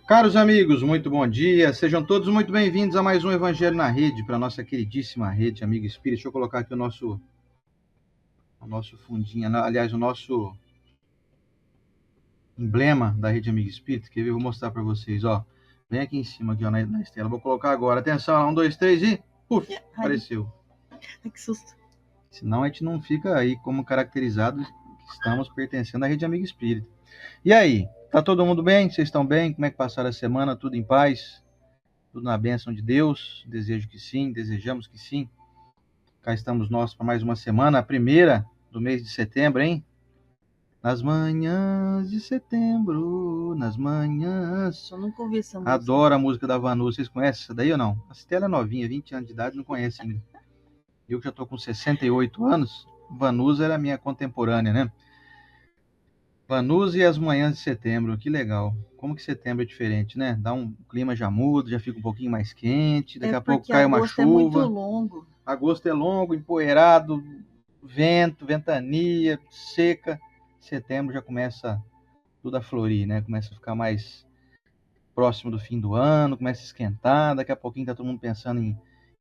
Caros amigos, muito bom dia. Sejam todos muito bem-vindos a mais um Evangelho na Rede, para a nossa queridíssima rede Amigo Espírita. Deixa eu colocar aqui o nosso fundinho, aliás, o nosso emblema da rede Amigo Espírita, que eu vou mostrar para vocês, ó. Vem aqui em cima, aqui, ó, na estela. Vou colocar agora. Atenção, 1, 2, 3 e... Puf, apareceu. Ai, que susto. Senão a gente não fica aí como caracterizado que estamos pertencendo à rede Amigo Espírita. E aí, tá todo mundo bem? Vocês estão bem? Como é que passaram a semana? Tudo em paz? Tudo na bênção de Deus? Desejo que sim, desejamos que sim. Cá estamos nós para mais uma semana, a primeira do mês de setembro, hein? Nas manhãs de setembro, nas manhãs... Eu nunca ouvi essa música. Adoro a música da Vanusa. Vocês conhecem essa daí ou não? A Stella é novinha, 20 anos de idade, não conhece ainda. Eu que já estou com 68 anos, Vanusa era minha contemporânea, né? Vanusa e as manhãs de setembro, que legal. Como que setembro é diferente, né? Dá um o clima já muda, já fica um pouquinho mais quente, daqui a pouco cai uma chuva. É muito longo. Agosto é longo, empoeirado, vento, ventania, seca. Setembro já começa tudo a florir, né? Começa a ficar mais próximo do fim do ano, começa a esquentar. Daqui a pouquinho tá todo mundo pensando em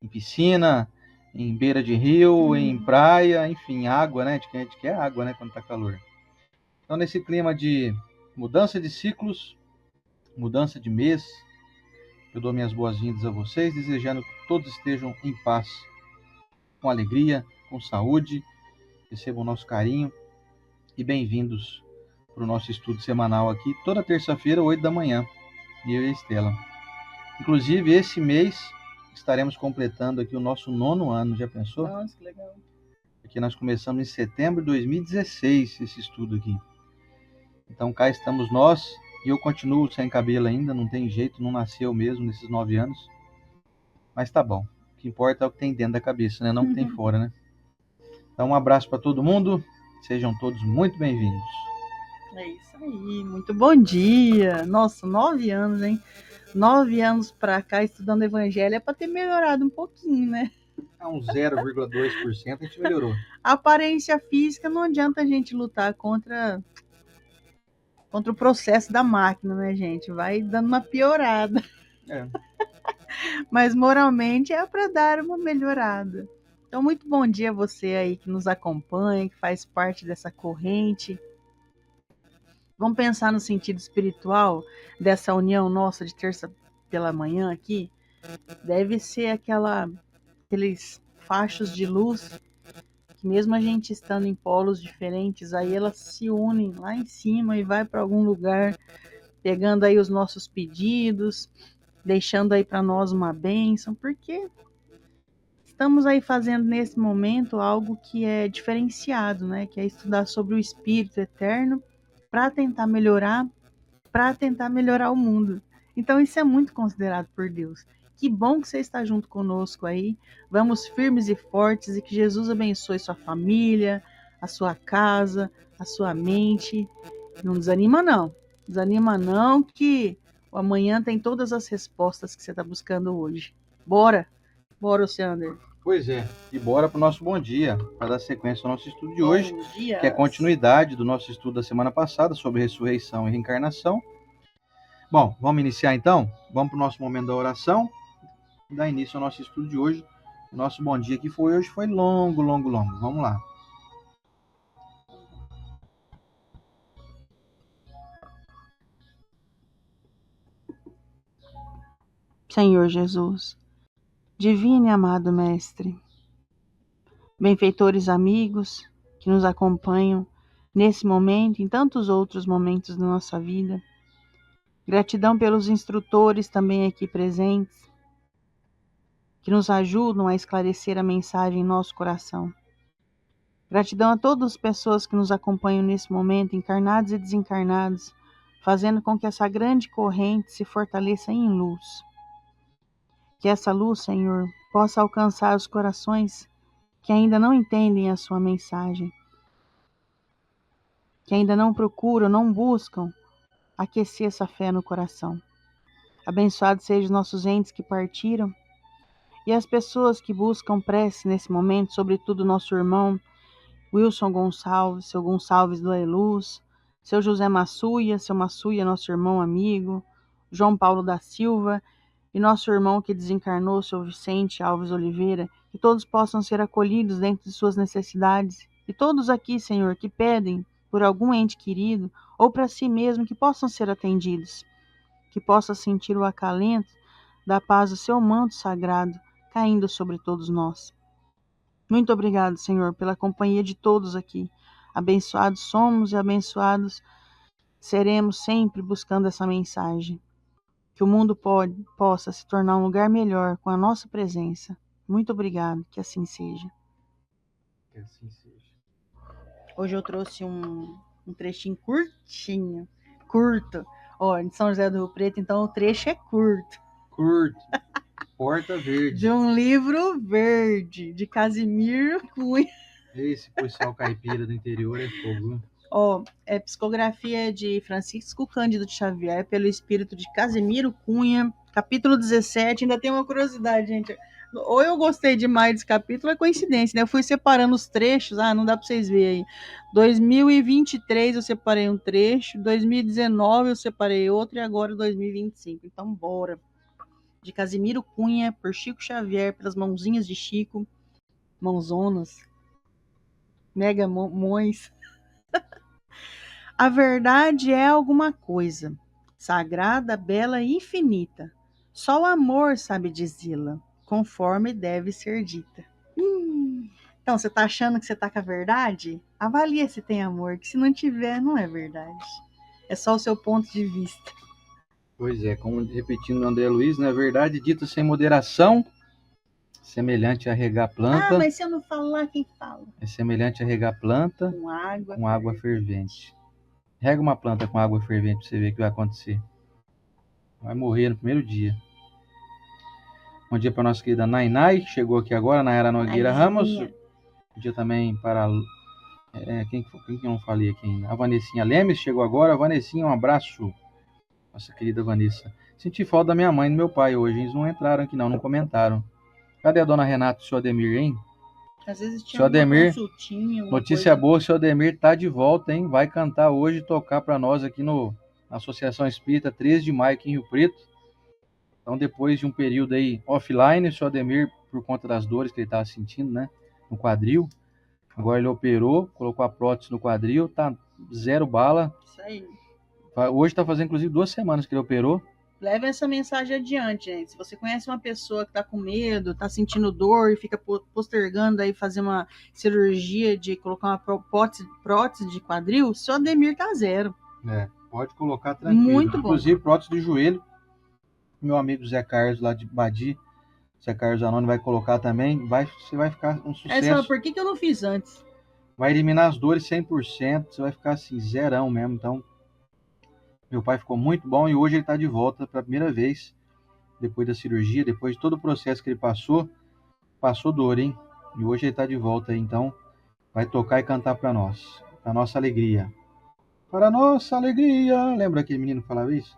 piscina, em beira de rio, em praia, enfim, água, né? A gente quer água, né? Quando tá calor. Então, nesse clima de mudança de ciclos, mudança de mês, eu dou minhas boas-vindas a vocês, desejando que todos estejam em paz, com alegria, com saúde, recebam o nosso carinho e bem-vindos para o nosso estudo semanal aqui, toda terça-feira, 8 da manhã, eu e a Estela. Inclusive, esse mês estaremos completando aqui o nosso 9º ano, já pensou? Nossa, que legal. Porque nós começamos em setembro de 2016 esse estudo aqui. Então cá estamos nós, e eu continuo sem cabelo ainda, não tem jeito, não nasceu mesmo nesses 9 anos. Mas tá bom, o que importa é o que tem dentro da cabeça, né? Não o que tem fora, né? Então um abraço para todo mundo, sejam todos muito bem-vindos. É isso aí, muito bom dia. Nossa, 9 anos, hein? 9 anos pra cá estudando evangelho é pra ter melhorado um pouquinho, né? A uns 0,2% a gente melhorou. A aparência física não adianta a gente lutar contra o processo da máquina, né, gente? Vai dando uma piorada. É. Mas moralmente é para dar uma melhorada. Então, muito bom dia a você aí que nos acompanha, que faz parte dessa corrente. Vamos pensar no sentido espiritual dessa união nossa de terça pela manhã aqui? Deve ser aqueles fachos de luz que mesmo a gente estando em polos diferentes, aí elas se unem lá em cima e vai para algum lugar, pegando aí os nossos pedidos, deixando aí para nós uma bênção, porque estamos aí fazendo nesse momento algo que é diferenciado, né? Que é estudar sobre o Espírito Eterno para tentar melhorar o mundo. Então isso é muito considerado por Deus. Que bom que você está junto conosco aí. Vamos firmes e fortes e que Jesus abençoe sua família, a sua casa, a sua mente. Não desanima não. Desanima não que o amanhã tem todas as respostas que você está buscando hoje. Bora! Bora, Oceander. Pois é, e bora para o nosso bom dia, para dar sequência ao nosso estudo de hoje, que é continuidade do nosso estudo da semana passada sobre ressurreição e reencarnação. Bom, vamos iniciar então? Vamos para o nosso momento da oração e dar início ao nosso estudo de hoje. O nosso bom dia que foi hoje foi longo. Vamos lá. Senhor Jesus, divino e amado Mestre, benfeitores amigos que nos acompanham nesse momento e em tantos outros momentos da nossa vida, gratidão pelos instrutores também aqui presentes, que nos ajudam a esclarecer a mensagem em nosso coração. Gratidão a todas as pessoas que nos acompanham nesse momento, encarnados e desencarnados, fazendo com que essa grande corrente se fortaleça em luz. Que essa luz, Senhor, possa alcançar os corações que ainda não entendem a sua mensagem, que ainda não procuram, não buscam aquecer essa fé no coração. Abençoados sejam os nossos entes que partiram e as pessoas que buscam prece nesse momento, sobretudo nosso irmão Wilson Gonçalves, seu Gonçalves do Eluz, seu José Massuia, seu Massuia, nosso irmão amigo, João Paulo da Silva e nosso irmão que desencarnou, seu Vicente Alves Oliveira, que todos possam ser acolhidos dentro de suas necessidades, e todos aqui, Senhor, que pedem por algum ente querido ou para si mesmo, que possam ser atendidos, que possa sentir o acalento da paz do seu manto sagrado caindo sobre todos nós. Muito obrigado, Senhor, pela companhia de todos aqui. Abençoados somos e abençoados seremos sempre buscando essa mensagem. Que o mundo possa se tornar um lugar melhor com a nossa presença. Muito obrigado, que assim seja. Que assim seja. Hoje eu trouxe um trechinho curto. Ó, de São José do Rio Preto, então o trecho é curto. Curto. Porta Verde. De um livro verde, de Casimiro Cunha. Esse pessoal caipira do interior é fogo. Ó, é psicografia de Francisco Cândido de Xavier, pelo espírito de Casimiro Cunha, capítulo 17. Ainda tem uma curiosidade, gente. Ou eu gostei demais desse capítulo, é coincidência, né? Eu fui separando os trechos, não dá pra vocês verem aí. 2023 eu separei um trecho, 2019 eu separei outro e agora 2025. Então, bora. De Casimiro Cunha, por Chico Xavier, pelas mãozinhas de Chico, mãozonas, mega mões. A verdade é alguma coisa, sagrada, bela e infinita. Só o amor sabe dizê-la, conforme deve ser dita. Então, você tá achando que você tá com a verdade? Avalie se tem amor, que se não tiver, não é verdade. É só o seu ponto de vista. Pois é, como repetindo o André Luiz, na verdade, dita sem moderação, semelhante a regar planta. Mas se eu não falar, quem fala? É semelhante a regar planta Com água fervente. Rega uma planta com água fervente pra você ver o que vai acontecer. Vai morrer no primeiro dia. Bom dia para nossa querida Nainai, que chegou aqui agora, Nayara Nogueira Ramos. Bom dia também para... quem que eu não falei aqui ainda? A Vanessinha Lemes chegou agora. Vanessinha, um abraço. Nossa querida Vanessa. Senti falta da minha mãe e do meu pai hoje. Eles não entraram aqui não comentaram. Cadê a dona Renata e o seu Ademir, hein? Às vezes tinha seu Ademir, consultinha. Notícia boa, o seu Ademir tá de volta, hein? Vai cantar hoje e tocar para nós aqui na Associação Espírita, 13 de maio, aqui em Rio Preto. Então, depois de um período aí offline, o seu Ademir, por conta das dores que ele estava sentindo, né? No quadril. Agora ele operou, colocou a prótese no quadril, tá zero bala. Isso aí. Hoje tá fazendo, inclusive, 2 semanas que ele operou. Leve essa mensagem adiante, gente. Se você conhece uma pessoa que está com medo, está sentindo dor e fica postergando aí fazer uma cirurgia de colocar uma prótese de quadril, seu Ademir tá zero. Pode colocar tranquilo. Muito bom. Inclusive prótese de joelho. Meu amigo Zé Carlos lá de Badi, Zé Carlos Anônimo vai colocar também. Você vai ficar um sucesso. Sabe por que eu não fiz antes? Vai eliminar as dores 100%. Você vai ficar assim, zerão mesmo. Então, meu pai ficou muito bom e hoje ele está de volta para a primeira vez, depois da cirurgia, depois de todo o processo que ele passou dor, hein? E hoje ele está de volta, então vai tocar e cantar para nós, para nossa alegria. Para nossa alegria. Lembra aquele menino que falava isso?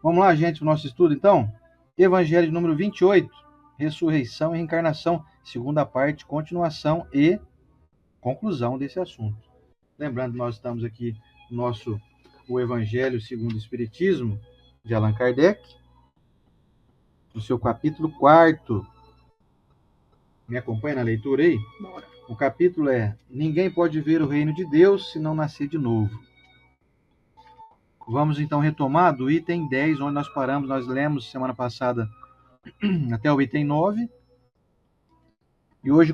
Vamos lá, gente, o nosso estudo, então. Evangelho número 28, ressurreição e reencarnação, segunda parte, continuação e conclusão desse assunto. Lembrando que nós estamos aqui no o Evangelho segundo o Espiritismo, de Allan Kardec, no seu capítulo 4. Me acompanha na leitura aí? Bora. O capítulo é: Ninguém pode ver o reino de Deus se não nascer de novo. Vamos então retomar do item 10, onde nós paramos. Nós lemos semana passada até o item 9. E hoje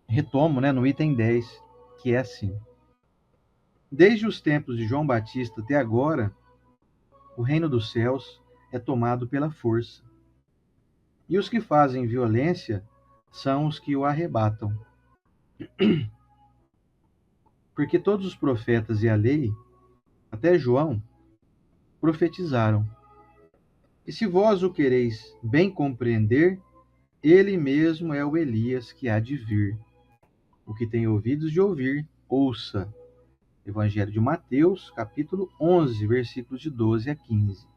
retomo, no item 10, que é assim. Desde os tempos de João Batista até agora, o reino dos céus é tomado pela força. E os que fazem violência são os que o arrebatam. Porque todos os profetas e a lei, até João, profetizaram. E se vós o quereis bem compreender, ele mesmo é o Elias que há de vir. O que tem ouvidos de ouvir, ouça. Evangelho de Mateus, capítulo 11, versículos de 12 a 15.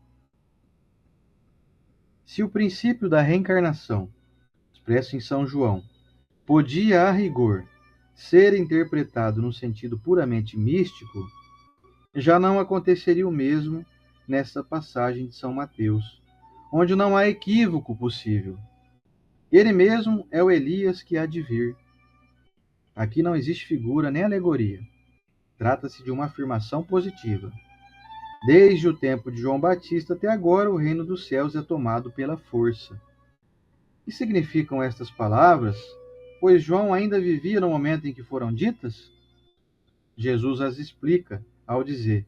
Se o princípio da reencarnação, expresso em São João, podia, a rigor, ser interpretado num sentido puramente místico, já não aconteceria o mesmo nessa passagem de São Mateus, onde não há equívoco possível. Ele mesmo é o Elias que há de vir. Aqui não existe figura nem alegoria. Trata-se de uma afirmação positiva. Desde o tempo de João Batista até agora, o reino dos céus é tomado pela força. O que significam estas palavras? Pois João ainda vivia no momento em que foram ditas? Jesus as explica ao dizer: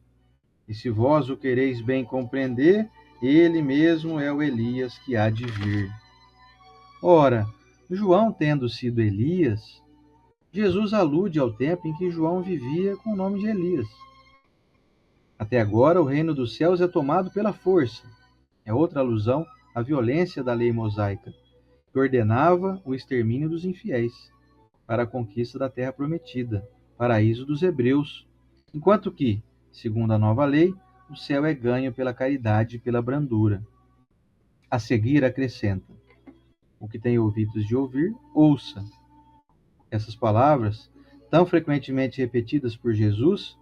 E se vós o quereis bem compreender, ele mesmo é o Elias que há de vir. Ora, João tendo sido Elias, Jesus alude ao tempo em que João vivia com o nome de Elias. Até agora, o reino dos céus é tomado pela força. É outra alusão à violência da lei mosaica, que ordenava o extermínio dos infiéis, para a conquista da terra prometida, paraíso dos hebreus, enquanto que, segundo a nova lei, o céu é ganho pela caridade e pela brandura. A seguir acrescenta: o que tem ouvidos de ouvir, ouça. Essas palavras, tão frequentemente repetidas por Jesus,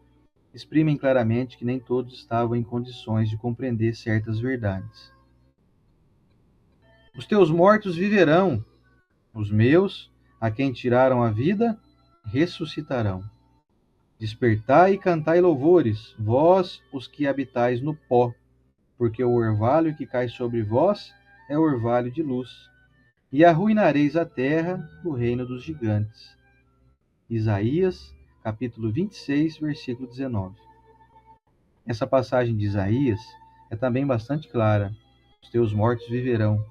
exprimem claramente que nem todos estavam em condições de compreender certas verdades. Os teus mortos viverão, os meus, a quem tiraram a vida, ressuscitarão. Despertai e cantai louvores, vós, os que habitais no pó, porque o orvalho que cai sobre vós é orvalho de luz, e arruinareis a terra, o reino dos gigantes. Isaías, capítulo 26, versículo 19. Essa passagem de Isaías é também bastante clara. Os teus mortos viverão.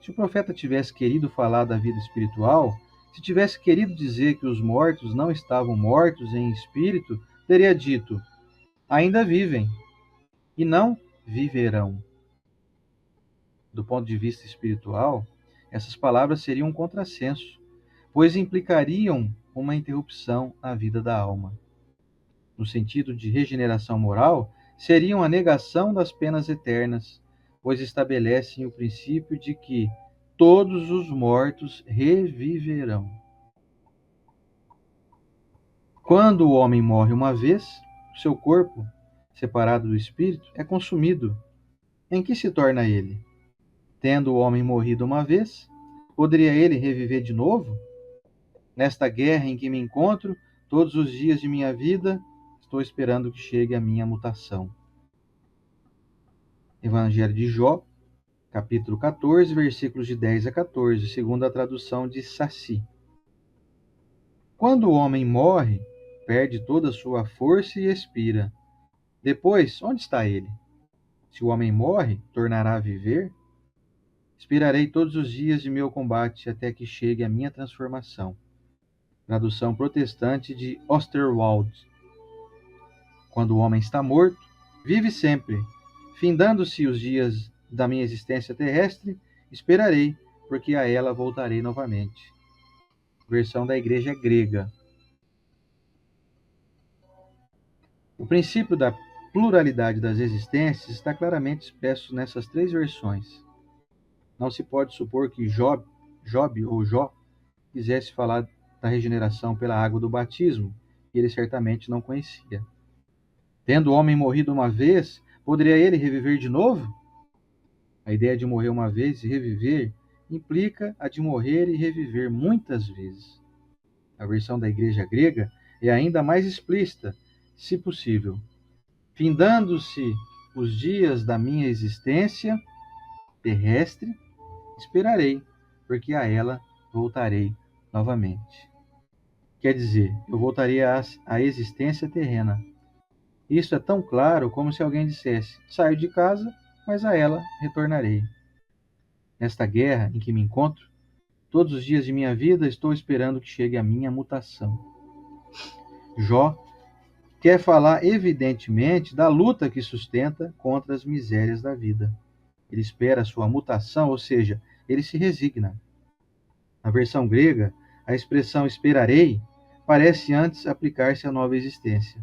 Se o profeta tivesse querido falar da vida espiritual, se tivesse querido dizer que os mortos não estavam mortos em espírito, teria dito: ainda vivem, e não viverão. Do ponto de vista espiritual, essas palavras seriam um contrassenso, pois implicariam uma interrupção na vida da alma. No sentido de regeneração moral, seriam a negação das penas eternas, pois estabelecem o princípio de que todos os mortos reviverão. Quando o homem morre uma vez, seu corpo, separado do espírito, é consumido. Em que se torna ele? Tendo o homem morrido uma vez, poderia ele reviver de novo? Nesta guerra em que me encontro, todos os dias de minha vida, estou esperando que chegue a minha mutação. Evangelho de Jó, capítulo 14, versículos de 10 a 14, segundo a tradução de Saci. Quando o homem morre, perde toda a sua força e expira. Depois, onde está ele? Se o homem morre, tornará a viver? Esperarei todos os dias de meu combate até que chegue a minha transformação. Tradução protestante de Osterwald. Quando o homem está morto, vive sempre. Findando-se os dias da minha existência terrestre, esperarei, porque a ela voltarei novamente. Versão da Igreja Grega. O princípio da pluralidade das existências está claramente expresso nessas três versões. Não se pode supor que Job ou Jó quisesse falar da regeneração pela água do batismo, que ele certamente não conhecia. Tendo o homem morrido uma vez, poderia ele reviver de novo? A ideia de morrer uma vez e reviver implica a de morrer e reviver muitas vezes. A versão da Igreja Grega é ainda mais explícita, se possível. Findando-se os dias da minha existência terrestre, esperarei, porque a ela voltarei novamente. Quer dizer, eu voltarei à existência terrena. Isso é tão claro como se alguém dissesse: saio de casa, mas a ela retornarei. Nesta guerra em que me encontro, todos os dias de minha vida estou esperando que chegue a minha mutação. Jó quer falar evidentemente da luta que sustenta contra as misérias da vida. Ele espera a sua mutação, ou seja, ele se resigna. Na versão grega, a expressão esperarei parece antes aplicar-se à nova existência.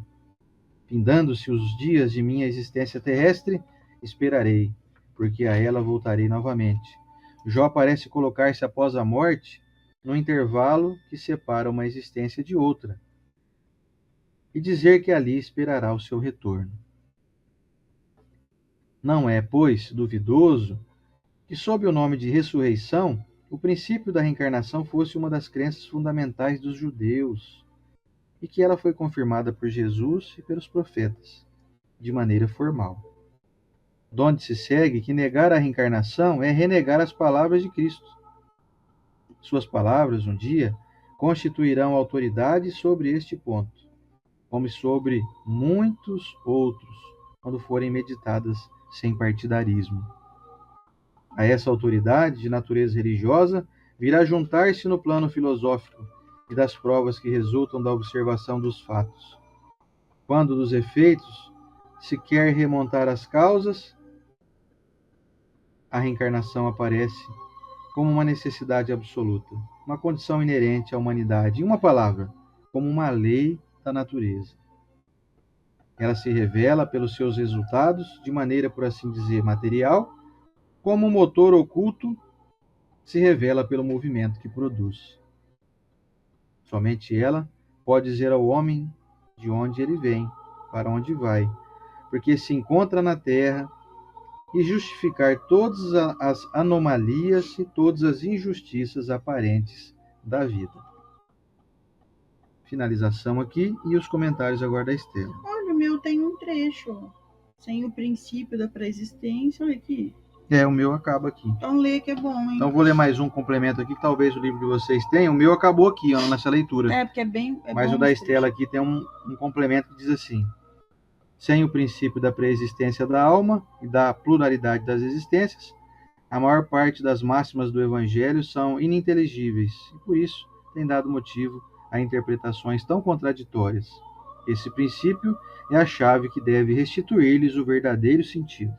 Findando-se os dias de minha existência terrestre, esperarei, porque a ela voltarei novamente. Jó parece colocar-se após a morte no intervalo que separa uma existência de outra, e dizer que ali esperará o seu retorno. Não é, pois, duvidoso que, sob o nome de ressurreição, o princípio da reencarnação fosse uma das crenças fundamentais dos judeus e que ela foi confirmada por Jesus e pelos profetas, de maneira formal. Donde se segue que negar a reencarnação é renegar as palavras de Cristo. Suas palavras, um dia, constituirão autoridade sobre este ponto, como sobre muitos outros, quando forem meditadas sem partidarismo. A essa autoridade de natureza religiosa virá juntar-se no plano filosófico e das provas que resultam da observação dos fatos. Quando dos efeitos se quer remontar às causas, a reencarnação aparece como uma necessidade absoluta, uma condição inerente à humanidade, em uma palavra, como uma lei da natureza. Ela se revela pelos seus resultados, de maneira, por assim dizer, material, como um motor oculto se revela pelo movimento que produz. Somente ela pode dizer ao homem de onde ele vem, para onde vai, porque se encontra na terra, e justificar todas as anomalias e todas as injustiças aparentes da vida. Finalização aqui e os comentários agora da Estela. Olha, o meu tem um trecho. Sem o princípio da pré-existência, olha aqui. O meu acaba aqui. Então lê que é bom, hein? Então vou ler mais um complemento aqui, que talvez o livro de vocês tenha. O meu acabou aqui, ó, nessa leitura. Porque é bem. Mas o da Estela aqui tem um complemento que diz assim: sem o princípio da pré-existência da alma e da pluralidade das existências, a maior parte das máximas do Evangelho são ininteligíveis e, por isso, tem dado motivo a interpretações tão contraditórias. Esse princípio é a chave que deve restituir-lhes o verdadeiro sentido.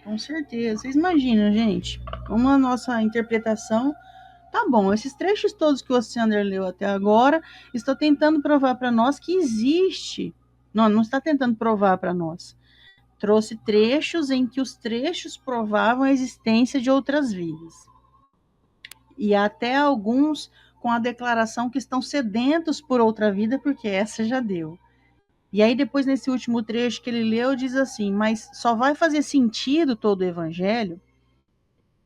Com certeza. Vocês imaginam, gente? Uma nossa interpretação. Tá bom, esses trechos todos que o Sander leu até agora, estou tentando provar para nós que existe. Não está tentando provar para nós. Trouxe trechos em que os trechos provavam a existência de outras vidas. E até alguns com a declaração que estão sedentos por outra vida, porque essa já deu. E aí depois, nesse último trecho que ele leu, diz assim, mas só vai fazer sentido todo o evangelho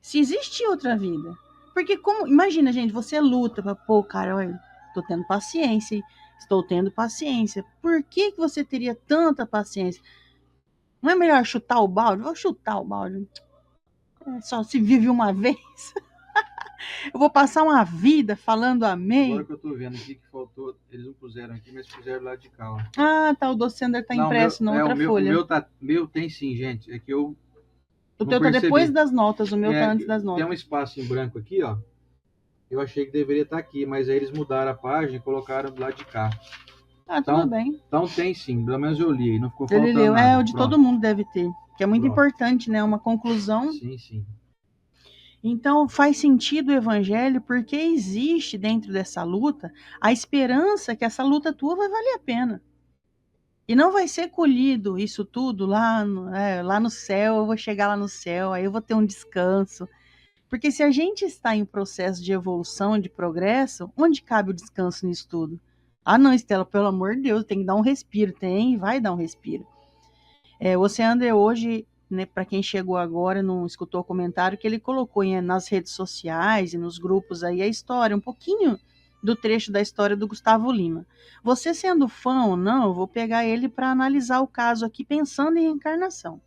se existe outra vida. Porque imagina, gente, você luta para, cara, olha, estou tendo paciência. Por que você teria tanta paciência? Não é melhor chutar o balde? Vou chutar o balde. Só se vive uma vez. Eu vou passar uma vida falando amém. Agora que eu tô vendo aqui que faltou, eles não puseram aqui, mas puseram lá de cá, ó. Tá, o Docender tá impresso na outra folha. O meu tem sim, gente. É que eu O teu tá depois das notas, o meu tá antes das notas. Tem um espaço em branco aqui, ó. Eu achei que deveria estar aqui, mas aí eles mudaram a página e colocaram do lado de cá. Tudo bem. Então tem sim, pelo menos eu li, não ficou faltando Ele leu, nada. O de todo mundo deve ter, que é muito importante, né? Uma conclusão. Sim. Então faz sentido o evangelho porque existe dentro dessa luta a esperança que essa luta tua vai valer a pena. E não vai ser colhido isso tudo lá no céu, eu vou chegar lá no céu, aí eu vou ter um descanso. Porque se a gente está em processo de evolução, de progresso, onde cabe o descanso nisso tudo? Não, Estela, pelo amor de Deus, tem que dar um respiro. Vai dar um respiro. O Sander hoje, né, para quem chegou agora, não escutou o comentário, que ele colocou nas redes sociais e nos grupos aí a história, um pouquinho do trecho da história do Gustavo Lima. Você sendo fã ou não, eu vou pegar ele para analisar o caso aqui, pensando em reencarnação.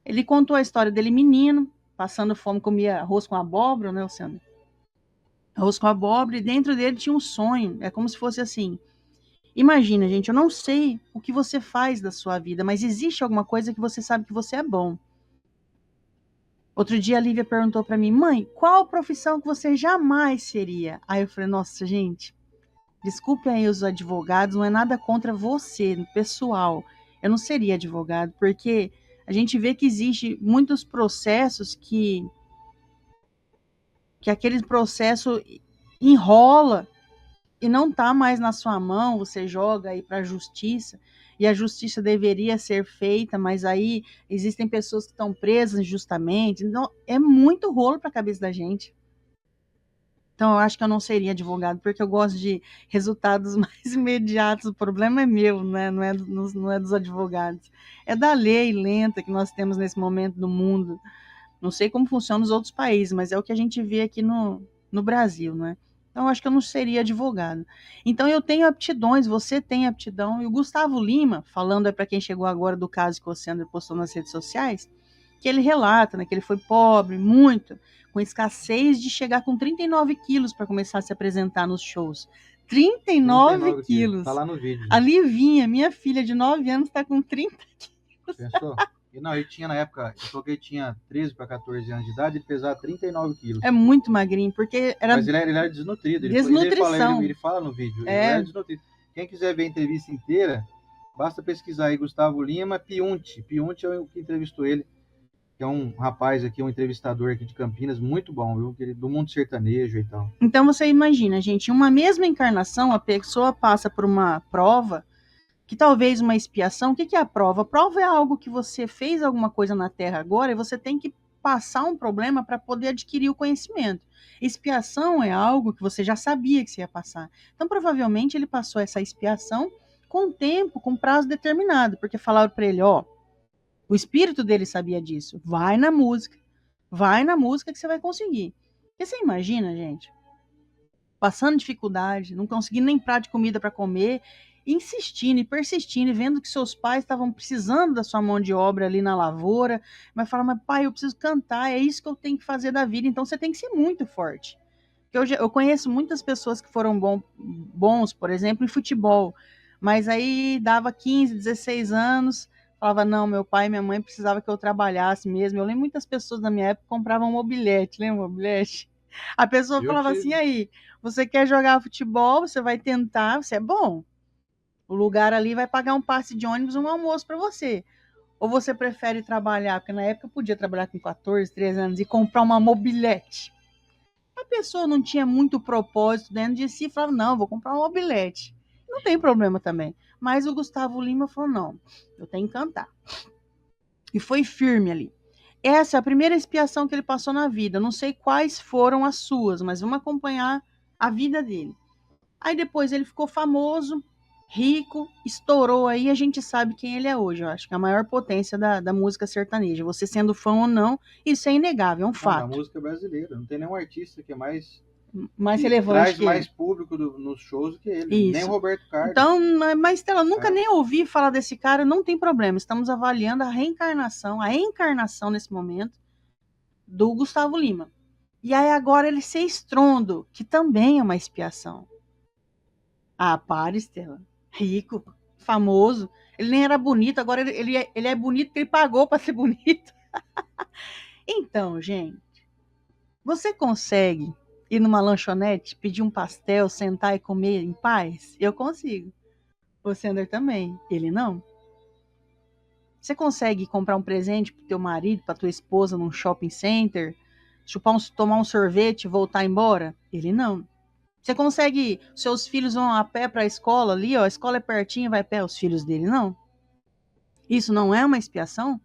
Ele contou a história dele menino, passando fome, comia arroz com abóbora, né, Luciano? Arroz com abóbora, e dentro dele tinha um sonho. É como se fosse assim. Imagina, gente, eu não sei o que você faz da sua vida, mas existe alguma coisa que você sabe que você é bom. Outro dia a Lívia perguntou para mim, mãe, qual profissão que você jamais seria? Aí eu falei, nossa, gente, desculpe aí os advogados, não é nada contra você, pessoal. Eu não seria advogado, porque a gente vê que existe muitos processos que aquele processo enrola e não está mais na sua mão, você joga aí para a justiça, e a justiça deveria ser feita, mas aí existem pessoas que estão presas injustamente, então é muito rolo para a cabeça da gente. Então, eu acho que eu não seria advogado, porque eu gosto de resultados mais imediatos. O problema é meu, né? Não é dos advogados. É da lei lenta que nós temos nesse momento no mundo. Não sei como funciona nos outros países, mas é o que a gente vê aqui no Brasil, né? Então, eu acho que eu não seria advogado. Então, eu tenho aptidões, você tem aptidão. E o Gustavo Lima, falando aí para quem chegou agora do caso que o Sandro postou nas redes sociais, que ele relata, né, que ele foi pobre, muito, com escassez de chegar com 39 quilos para começar a se apresentar nos shows. 39 quilos. Tá lá no vídeo. A Livinha, minha filha de 9 anos, está com 30 quilos. Pensou? E não, ele tinha na época, eu toquei, tinha 13 para 14 anos de idade, ele pesava 39 quilos. É muito magrinho, porque era. Mas ele era desnutrido. Desnutrição. Ele fala no vídeo, ele É. era desnutrido. Quem quiser ver a entrevista inteira, basta pesquisar aí Gustavo Lima Piunti. Piunti é o que entrevistou ele, que é um rapaz aqui, um entrevistador aqui de Campinas, muito bom, viu? Do mundo sertanejo e tal. Então você imagina, gente, em uma mesma encarnação, a pessoa passa por uma prova, que talvez uma expiação. O que é a prova? A prova é algo que você fez alguma coisa na Terra agora e você tem que passar um problema para poder adquirir o conhecimento. Expiação é algo que você já sabia que você ia passar. Então, provavelmente, ele passou essa expiação com tempo, com prazo determinado, porque falaram para ele, ó, o espírito dele sabia disso. Vai na música que você vai conseguir. Porque você imagina, gente, passando dificuldade, não conseguindo nem prato de comida para comer, insistindo e persistindo, e vendo que seus pais estavam precisando da sua mão de obra ali na lavoura, mas fala, mas pai, eu preciso cantar, é isso que eu tenho que fazer da vida, então você tem que ser muito forte. Eu conheço muitas pessoas que foram bons, por exemplo, em futebol, mas aí dava 15, 16 anos, falava, não, meu pai e minha mãe precisavam que eu trabalhasse mesmo. Eu lembro muitas pessoas da minha época compravam mobilete, lembra mobilete? A pessoa falava assim, aí, você quer jogar futebol, você vai tentar, você é bom. O lugar ali vai pagar um passe de ônibus, um almoço para você. Ou você prefere trabalhar, porque na época eu podia trabalhar com 14, 13 anos e comprar uma mobilete. A pessoa não tinha muito propósito dentro de si, falava, não, vou comprar uma mobilete. Não tem problema também. Mas o Gustavo Lima falou, não, eu tenho que cantar. E foi firme ali. Essa é a primeira expiação que ele passou na vida. Não sei quais foram as suas, mas vamos acompanhar a vida dele. Aí depois ele ficou famoso, rico, estourou aí, a gente sabe quem ele é hoje. Eu acho que é a maior potência da música sertaneja. Você sendo fã ou não, isso é inegável, é um fato. Na música brasileira, não tem nenhum artista que é mais relevante, traz mais público nos shows do que ele. Isso. Nem o Roberto Carlos. Então, mas Stella, nunca nem ouvi falar desse cara, não tem problema. Estamos avaliando a encarnação nesse momento do Gustavo Lima. E aí agora ele ser estrondo, que também é uma expiação. Ah, para, Stella. Rico, famoso. Ele nem era bonito, agora ele é bonito porque ele pagou para ser bonito. Então, gente, você consegue ir numa lanchonete, pedir um pastel, sentar e comer em paz? Eu consigo. O Sander também. Ele não. Você consegue comprar um presente pro teu marido, pra tua esposa num shopping center? Tomar um sorvete e voltar embora? Ele não. Você consegue, seus filhos vão a pé para a escola ali, ó, a escola é pertinho, vai a pé, os filhos dele não? Isso não é uma expiação?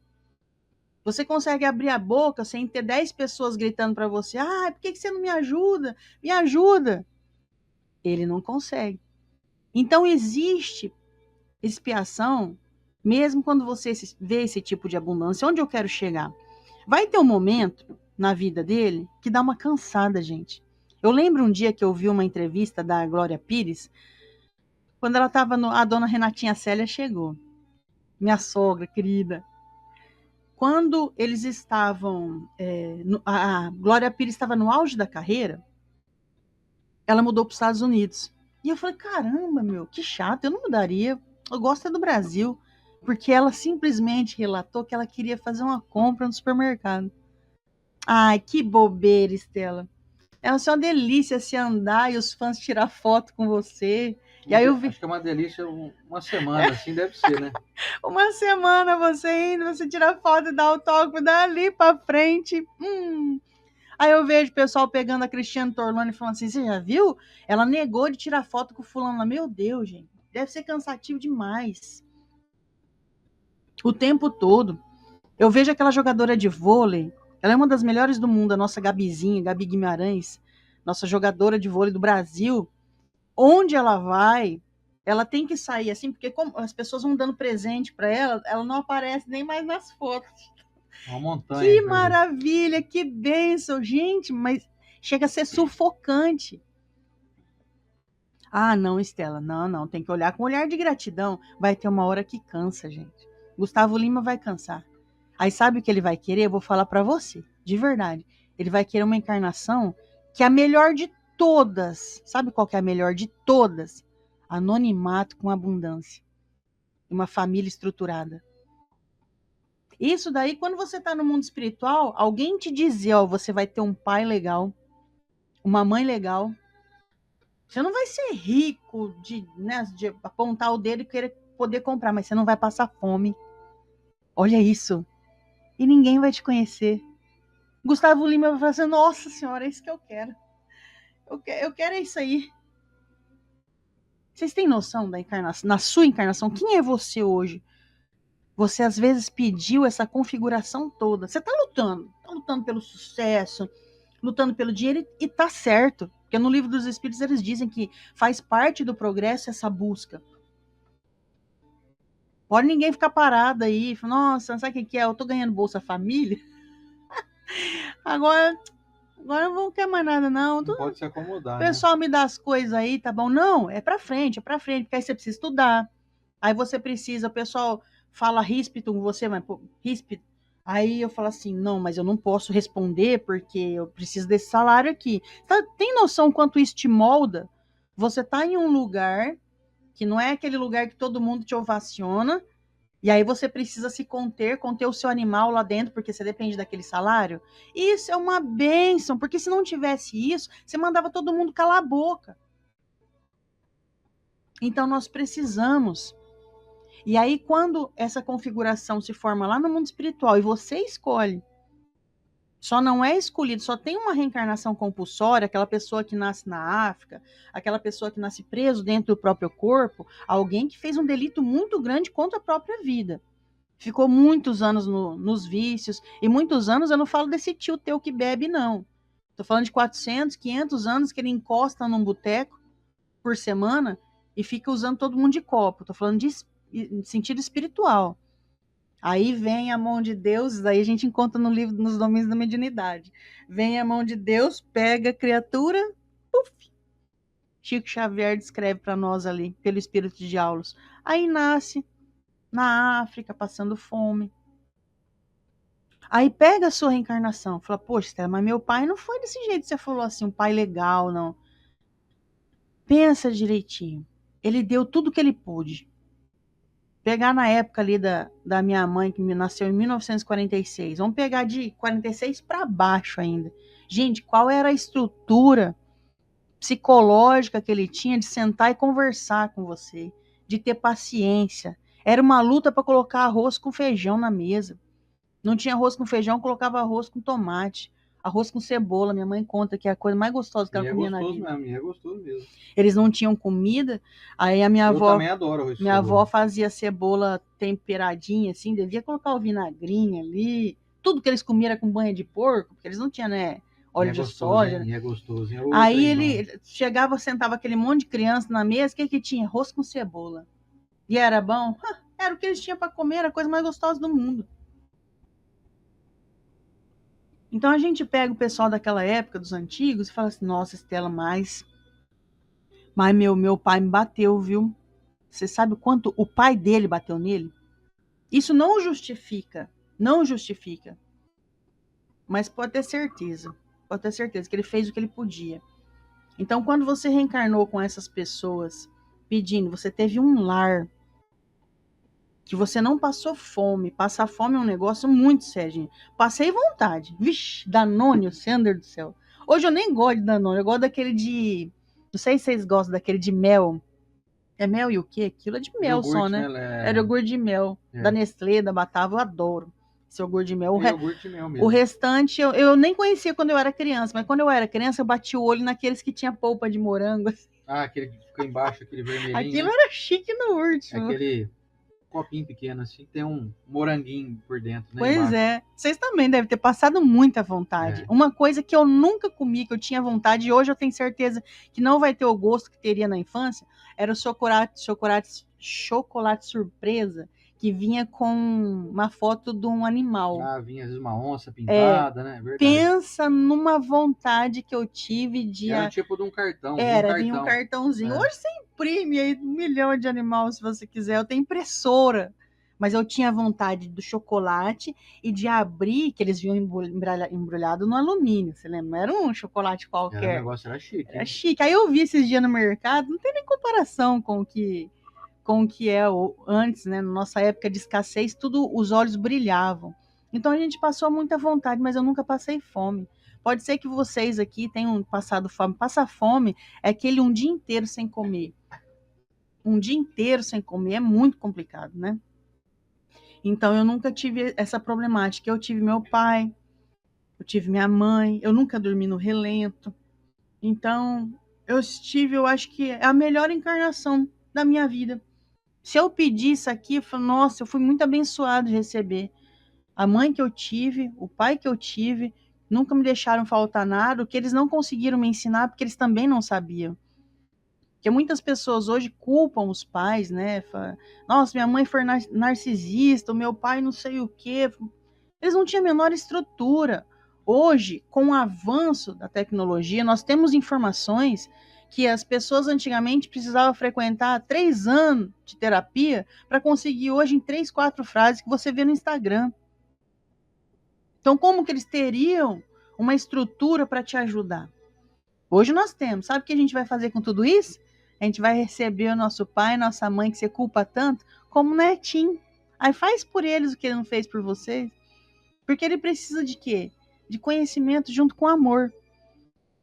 Você consegue abrir a boca sem ter 10 pessoas gritando para você, por que você não me ajuda? Me ajuda! Ele não consegue. Então existe expiação, mesmo quando você vê esse tipo de abundância. Onde eu quero chegar? Vai ter um momento na vida dele que dá uma cansada, gente. Eu lembro um dia que eu vi uma entrevista da Glória Pires, quando ela estava a dona Renatinha Célia chegou, minha sogra querida. Quando eles estavam, a Glória Pires estava no auge da carreira, ela mudou para os Estados Unidos. E eu falei, caramba, meu, que chato, eu não mudaria, eu gosto do Brasil, porque ela simplesmente relatou que ela queria fazer uma compra no supermercado. Ai, que bobeira, Estela. É uma delícia se andar e os fãs tirar foto com você. E aí eu vi... Acho que é uma delícia uma semana, assim deve ser, né? Uma semana você indo, você tira foto e dá autógrafo dali pra frente. Aí eu vejo o pessoal pegando a Cristiane Torlone e falando assim, você já viu? Ela negou de tirar foto com o fulano. Meu Deus, gente, deve ser cansativo demais. O tempo todo. Eu vejo aquela jogadora de vôlei, ela é uma das melhores do mundo, a nossa Gabizinha, Gabi Guimarães. nossa jogadora de vôlei do Brasil, onde ela vai, ela tem que sair assim, porque como as pessoas vão dando presente para ela, ela não aparece nem mais nas fotos. Uma montanha. Que maravilha, que bênção, gente, mas chega a ser sufocante. Ah, não, Estela, não, tem que olhar com olhar de gratidão. Vai ter uma hora que cansa, gente. Gustavo Lima vai cansar. Aí sabe o que ele vai querer? Eu vou falar para você, de verdade. Ele vai querer uma encarnação que é a melhor de todas. Sabe qual que é a melhor de todas? Anonimato com abundância. Uma família estruturada. Isso daí, quando você está no mundo espiritual, alguém te dizer, ó, você vai ter um pai legal, uma mãe legal. Você não vai ser rico de apontar o dedo e querer poder comprar, mas você não vai passar fome. Olha isso. E ninguém vai te conhecer. Gustavo Lima vai falar assim, nossa senhora, é isso que eu quero. Eu quero isso aí. Vocês têm noção da encarnação? Na sua encarnação, quem é você hoje? Você às vezes pediu essa configuração toda. Você está lutando pelo sucesso, lutando pelo dinheiro e tá certo. Porque no Livro dos Espíritos eles dizem que faz parte do progresso essa busca. Pode ninguém ficar parado aí, nossa, sabe o que é? Eu tô ganhando Bolsa Família. Agora não quer mais nada, não. Não pode se acomodar, o pessoal me dá as coisas aí, tá bom? Não, é pra frente, porque aí você precisa estudar. Aí você precisa, o pessoal fala ríspido com você, mas ríspido. Aí eu falo assim, não, mas eu não posso responder porque eu preciso desse salário aqui. Tem noção quanto isso te molda? Você tá em um lugar que não é aquele lugar que todo mundo te ovaciona, e aí você precisa se conter o seu animal lá dentro, porque você depende daquele salário. Isso é uma bênção, porque se não tivesse isso, você mandava todo mundo calar a boca. Então nós precisamos. E aí quando essa configuração se forma lá no mundo espiritual e você escolhe, só não é escolhido, só tem uma reencarnação compulsória, aquela pessoa que nasce na África, aquela pessoa que nasce preso dentro do próprio corpo, alguém que fez um delito muito grande contra a própria vida. Ficou muitos anos nos vícios, e muitos anos eu não falo desse tio teu que bebe, não. Estou falando de 400, 500 anos que ele encosta num boteco por semana e fica usando todo mundo de copo. Estou falando de sentido espiritual. Aí vem a mão de Deus, daí a gente encontra no livro, nos domínios da mediunidade. Vem a mão de Deus, pega a criatura, puf. Chico Xavier descreve para nós ali, pelo espírito de Aulos. Aí nasce na África, passando fome. Aí pega a sua reencarnação, fala, poxa, Estela, mas meu pai não foi desse jeito que você falou assim, um pai legal, não. Pensa direitinho. Ele deu tudo que ele pôde. Pegar na época ali da minha mãe, que me nasceu em 1946. Vamos pegar de 46 para baixo ainda. Gente, qual era a estrutura psicológica que ele tinha de sentar e conversar com você, de ter paciência? Era uma luta para colocar arroz com feijão na mesa. Não tinha arroz com feijão, colocava arroz com tomate, arroz com cebola. Minha mãe conta que é a coisa mais gostosa que ela comia na vida. É gostoso mesmo. Eles não tinham comida, aí a minha avó... Eu também adoro arroz com Minha cebola. avó fazia cebola temperadinha, assim, devia colocar o vinagrinho ali. Tudo que eles comiam era com banha de porco, porque eles não tinham, né, óleo de soja. É gostoso. Aí ele chegava, sentava aquele monte de criança na mesa, o que tinha? Arroz com cebola. E era bom? Era o que eles tinham para comer, era a coisa mais gostosa do mundo. Então a gente pega o pessoal daquela época, dos antigos, e fala assim, nossa, Estela, mas meu pai me bateu, viu? Você sabe o quanto o pai dele bateu nele? Isso não justifica, mas pode ter certeza que ele fez o que ele podia. Então, quando você reencarnou com essas pessoas pedindo, você teve um lar, que você não passou fome. Passar fome é um negócio muito sério, gente. Passei vontade. Vixe, Danone, o Sander do céu. Hoje eu nem gosto de Danone, eu gosto daquele de... Não sei se vocês gostam daquele de mel. É mel e o quê? Aquilo é de mel iogurte, só, né? Era iogurte de mel. Da Nestlé, da Batava, eu adoro esse iogurte de mel. Iogurte de mel mesmo. O restante eu nem conhecia quando eu era criança, mas quando eu era criança eu bati o olho naqueles que tinha polpa de morango. Ah, aquele que fica embaixo, aquele vermelhinho. Aquilo era chique no último. Aquele copinho pequeno assim, tem um moranguinho por dentro, né? Pois embaixo. é. Vocês também devem ter passado muita vontade. É. Uma coisa que eu nunca comi, que eu tinha vontade, e hoje eu tenho certeza que não vai ter o gosto que teria na infância, era o chocolate surpresa, que vinha com uma foto de um animal. Ah, vinha às vezes uma onça pintada, né? Verdade. Pensa numa vontade que eu tive de. Era tipo de um cartão. Vinha um cartãozinho. É. Hoje você imprime aí 1 milhão de animais se você quiser. Eu tenho impressora. Mas eu tinha vontade do chocolate e de abrir, que eles vinham embrulhado no alumínio. Você lembra? Não era um chocolate O qualquer. negócio era chique. Era chique. Aí eu vi esses dias no mercado, não tem nem comparação com o que antes, né? Na nossa época de escassez, tudo, os olhos brilhavam. Então a gente passou muita vontade, mas eu nunca passei fome. Pode ser que vocês aqui tenham passado fome. Passar fome é aquele um dia inteiro sem comer. Um dia inteiro sem comer é muito complicado, né? Então eu nunca tive essa problemática. Eu tive meu pai, eu tive minha mãe, eu nunca dormi no relento. Então eu acho que é a melhor encarnação da minha vida. Se eu pedir isso aqui, eu falo, nossa, eu fui muito abençoado de receber. A mãe que eu tive, o pai que eu tive, nunca me deixaram faltar nada, o que eles não conseguiram me ensinar, porque eles também não sabiam. Porque muitas pessoas hoje culpam os pais, né? Fala, nossa, minha mãe foi narcisista, o meu pai não sei o quê. Eles não tinham a menor estrutura. Hoje, com o avanço da tecnologia, nós temos informações que as pessoas antigamente precisavam frequentar 3 anos de terapia para conseguir hoje em 3, 4 frases que você vê no Instagram. Então, como que eles teriam uma estrutura para te ajudar? Hoje nós temos. Sabe o que a gente vai fazer com tudo isso? A gente vai receber o nosso pai, nossa mãe, que você culpa tanto, como netinho. Aí faz por eles o que ele não fez por vocês. Porque ele precisa de quê? De conhecimento junto com amor.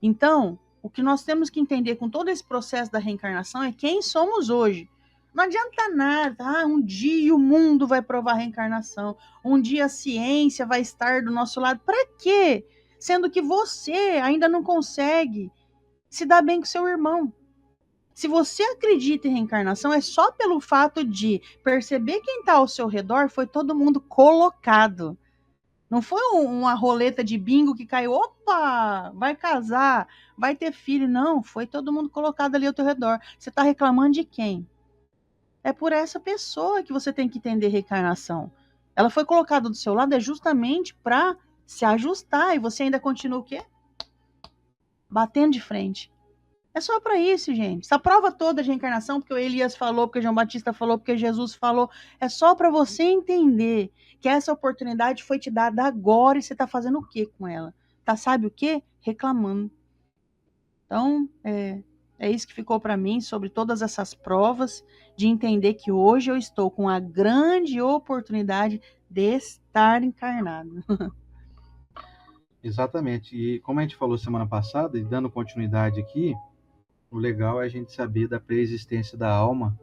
Então, o que nós temos que entender com todo esse processo da reencarnação é quem somos hoje. Não adianta nada. Um dia o mundo vai provar a reencarnação. Um dia a ciência vai estar do nosso lado. Para quê? Sendo que você ainda não consegue se dar bem com seu irmão. Se você acredita em reencarnação, é só pelo fato de perceber quem está ao seu redor, foi todo mundo colocado. Não foi uma roleta de bingo que caiu, opa, vai casar, vai ter filho. Não, foi todo mundo colocado ali ao teu redor. Você está reclamando de quem? É por essa pessoa que você tem que entender reencarnação. Ela foi colocada do seu lado justamente para se ajustar e você ainda continua o quê? Batendo de frente. É só para isso, gente. Essa prova toda de reencarnação, porque o Elias falou, porque o João Batista falou, porque Jesus falou, é só para você entender que essa oportunidade foi te dada agora e você está fazendo o que com ela? Tá, sabe o quê? Reclamando. Então, é isso que ficou para mim sobre todas essas provas, de entender que hoje eu estou com a grande oportunidade de estar encarnado. Exatamente. E como a gente falou semana passada, e dando continuidade aqui, o legal é a gente saber da pré-existência da alma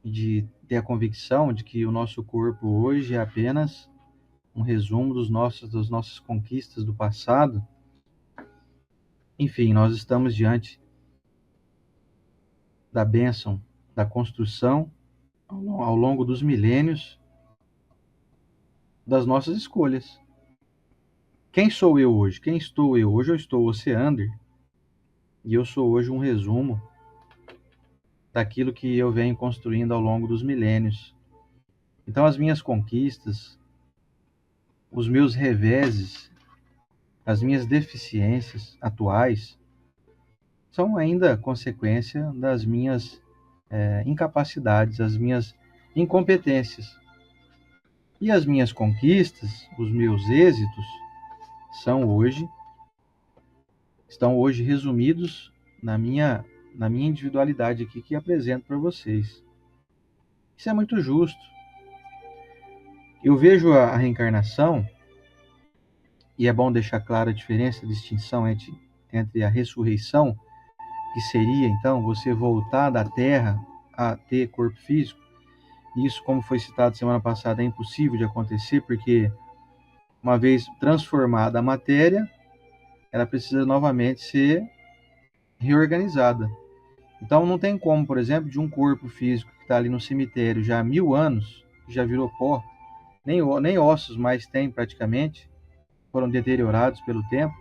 e de ter a convicção de que o nosso corpo hoje é apenas um resumo das nossas conquistas do passado. Enfim, nós estamos diante da bênção, da construção ao longo dos milênios das nossas escolhas. Quem sou eu hoje? Quem estou eu? Hoje eu estou Oceander e eu sou hoje um resumo daquilo que eu venho construindo ao longo dos milênios. Então as minhas conquistas, os meus reveses, as minhas deficiências atuais são ainda consequência das minhas incapacidades, as minhas incompetências. E as minhas conquistas, os meus êxitos, estão hoje resumidos na minha individualidade aqui que apresento para vocês. Isso é muito justo. Eu vejo a reencarnação, e é bom deixar clara a diferença, a distinção entre a ressurreição, que seria então você voltar da Terra a ter corpo físico. Isso, como foi citado semana passada, é impossível de acontecer, porque uma vez transformada a matéria, ela precisa novamente ser reorganizada. Então não tem como, por exemplo, de um corpo físico que está ali no cemitério já há 1000 anos, já virou pó, nem ossos mais tem praticamente, foram deteriorados pelo tempo,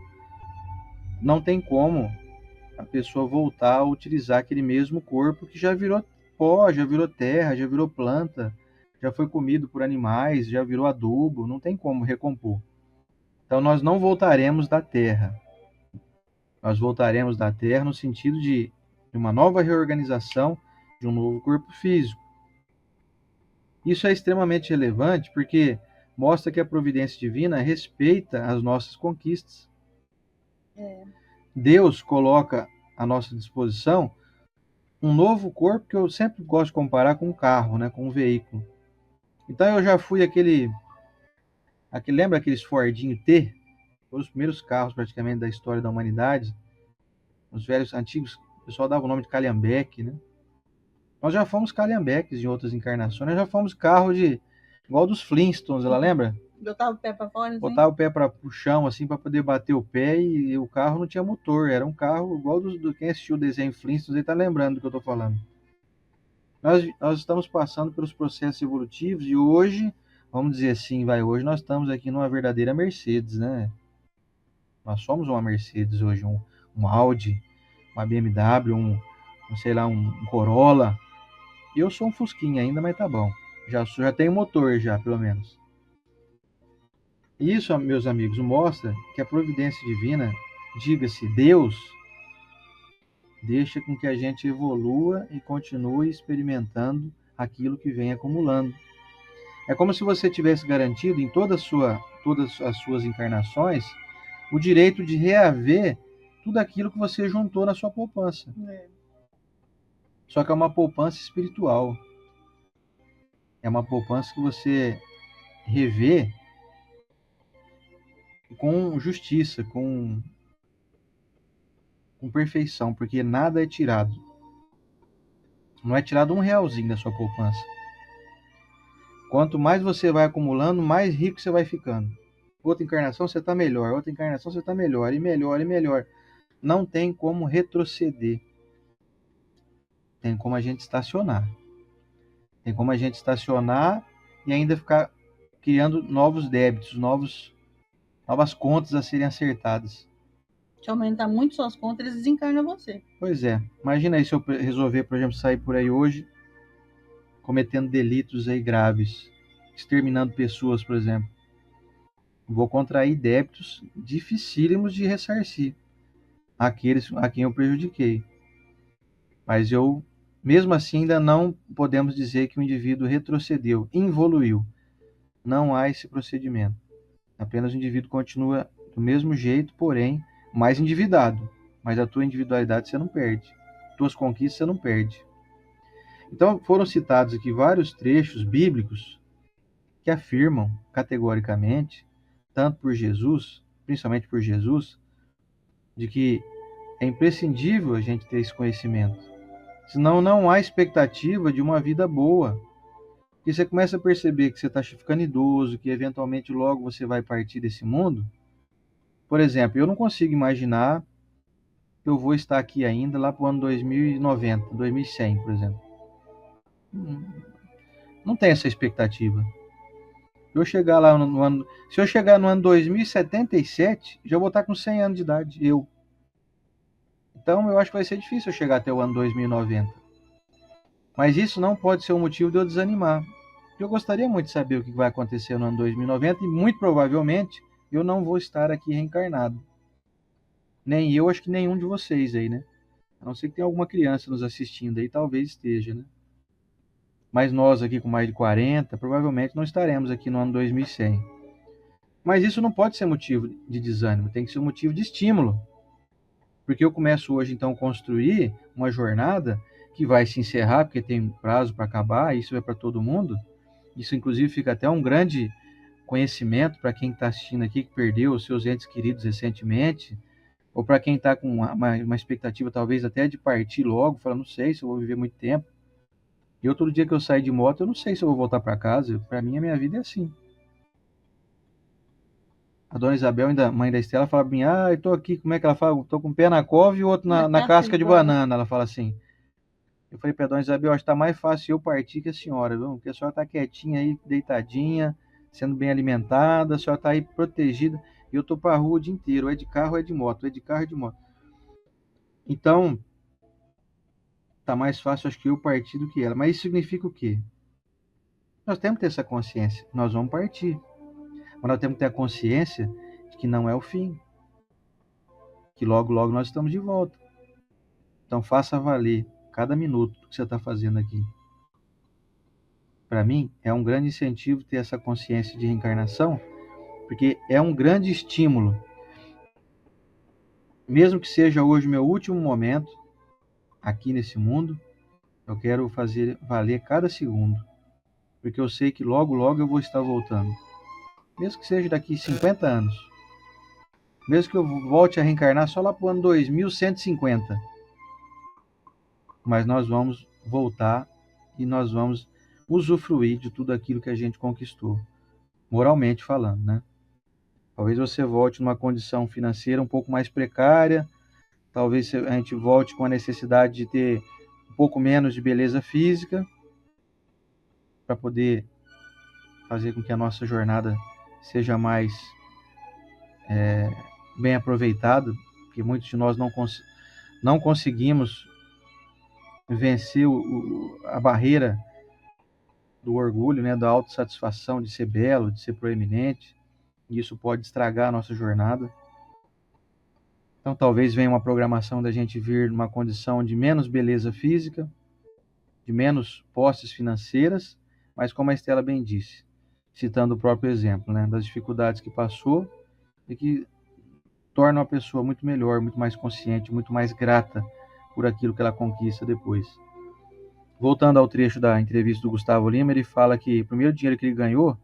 não tem como a pessoa voltar a utilizar aquele mesmo corpo que já virou pó, já virou terra, já virou planta, já foi comido por animais, já virou adubo, não tem como recompor. Então nós não voltaremos da terra. Nós voltaremos da terra no sentido de uma nova reorganização, de um novo corpo físico. Isso é extremamente relevante porque mostra que a providência divina respeita as nossas conquistas. Deus coloca à nossa disposição um novo corpo, que eu sempre gosto de comparar com um carro, né, com um veículo. Então eu já fui lembra aqueles Fordinho T? Foram os primeiros carros praticamente da história da humanidade. Os velhos antigos, o pessoal dava o nome de Calhambeque, né? Nós já fomos Calhambeques em outras encarnações, nós já fomos carro igual dos Flintstones, ela lembra? Botava o pé pra fora, assim? Botava o pé para o chão, assim, para poder bater o pé, e o carro não tinha motor, era um carro igual do quem assistiu o desenho Flintstones, ele tá lembrando do que eu tô falando. Nós estamos passando pelos processos evolutivos e hoje, vamos dizer assim, hoje nós estamos aqui numa verdadeira Mercedes, né? Nós somos uma Mercedes hoje, um Audi, uma BMW, sei lá, um Corolla. Eu sou um Fusquinha ainda, mas tá bom. Já tenho motor já, pelo menos. Isso, meus amigos, mostra que a providência divina, diga-se Deus, deixa com que a gente evolua e continue experimentando aquilo que vem acumulando. É como se você tivesse garantido em todas as suas encarnações o direito de reaver tudo aquilo que você juntou na sua poupança. Só que é uma poupança espiritual. É uma poupança que você revê com justiça, com perfeição, porque nada é tirado. Não é tirado um realzinho da sua poupança. Quanto mais você vai acumulando, mais rico você vai ficando. Outra encarnação você está melhor, outra encarnação você está melhor, e melhor, e melhor. Não tem como retroceder. Tem como a gente estacionar. Tem como a gente estacionar e ainda ficar criando novos débitos, novas contas a serem acertadas. Se aumentar muito suas contas, eles desencarnam você. Pois é. Imagina aí se eu resolver, por exemplo, sair por aí hoje cometendo delitos aí graves, exterminando pessoas, por exemplo. Vou contrair débitos dificílimos de ressarcir aqueles a quem eu prejudiquei. Mas mesmo assim, ainda não podemos dizer que o indivíduo retrocedeu, involuiu. Não há esse procedimento. Apenas o indivíduo continua do mesmo jeito, porém, mais endividado. Mas a tua individualidade você não perde. Tuas conquistas você não perde. Então, foram citados aqui vários trechos bíblicos que afirmam categoricamente, tanto por Jesus, principalmente por Jesus, de que é imprescindível a gente ter esse conhecimento. Senão não há expectativa de uma vida boa. E você começa a perceber que você está ficando idoso, que eventualmente logo você vai partir desse mundo. Por exemplo, eu não consigo imaginar que eu vou estar aqui ainda lá para o ano 2090, 2100, por exemplo. Não tem essa expectativa. Se eu chegar no ano 2077, já vou estar com 100 anos de idade, eu. Então eu acho que vai ser difícil eu chegar até o ano 2090. Mas isso não pode ser um motivo de eu desanimar. Eu gostaria muito de saber o que vai acontecer no ano 2090 e muito provavelmente eu não vou estar aqui reencarnado. Nem eu, acho que nenhum de vocês aí, né? A não ser que tenha alguma criança nos assistindo aí, talvez esteja, né? Mas nós aqui com mais de 40, provavelmente não estaremos aqui no ano 2100. Mas isso não pode ser motivo de desânimo, tem que ser um motivo de estímulo. Porque eu começo hoje, então, a construir uma jornada que vai se encerrar, porque tem prazo para acabar, isso é para todo mundo. Isso, inclusive, fica até um grande conhecimento para quem está assistindo aqui, que perdeu os seus entes queridos recentemente, ou para quem está com uma expectativa, talvez, até de partir logo, falando, não sei se eu vou viver muito tempo. E outro dia que eu saí de moto, eu não sei se eu vou voltar para casa. Para mim, a minha vida é assim. A dona Isabel, mãe da Estela, fala para mim, eu tô aqui, como é que ela fala? Tô com o pé na cova e o outro na casca de banana, ela fala assim. Eu falei para dona Isabel, acho que tá mais fácil eu partir que a senhora, viu? Porque a senhora tá quietinha aí, deitadinha, sendo bem alimentada, a senhora tá aí protegida. E eu tô pra rua o dia inteiro, é de carro, é de moto, é de carro, é de moto. Então, tá mais fácil, acho que eu partir do que ela. Mas isso significa o quê? Nós temos que ter essa consciência. Nós vamos partir. Mas nós temos que ter a consciência de que não é o fim. Que logo, logo nós estamos de volta. Então, faça valer cada minuto que você está fazendo aqui. Para mim, é um grande incentivo ter essa consciência de reencarnação, porque é um grande estímulo. Mesmo que seja hoje meu último momento aqui nesse mundo, eu quero fazer valer cada segundo, porque eu sei que logo, logo eu vou estar voltando. Mesmo que seja daqui 50 anos. Mesmo que eu volte a reencarnar só lá para o ano 2150. Mas nós vamos voltar e nós vamos usufruir de tudo aquilo que a gente conquistou, moralmente falando, né? Talvez você volte numa condição financeira um pouco mais precária, talvez a gente volte com a necessidade de ter um pouco menos de beleza física, para poder fazer com que a nossa jornada seja mais bem aproveitada, porque muitos de nós não conseguimos vencer a barreira do orgulho, né, da autossatisfação de ser belo, de ser proeminente, e isso pode estragar a nossa jornada. Então talvez venha uma programação da gente vir numa condição de menos beleza física, de menos posses financeiras, mas como a Estela bem disse, citando o próprio exemplo, né, das dificuldades que passou e que torna uma pessoa muito melhor, muito mais consciente, muito mais grata por aquilo que ela conquista depois. Voltando ao trecho da entrevista do Gustavo Lima, ele fala que o primeiro dinheiro que ele ganhou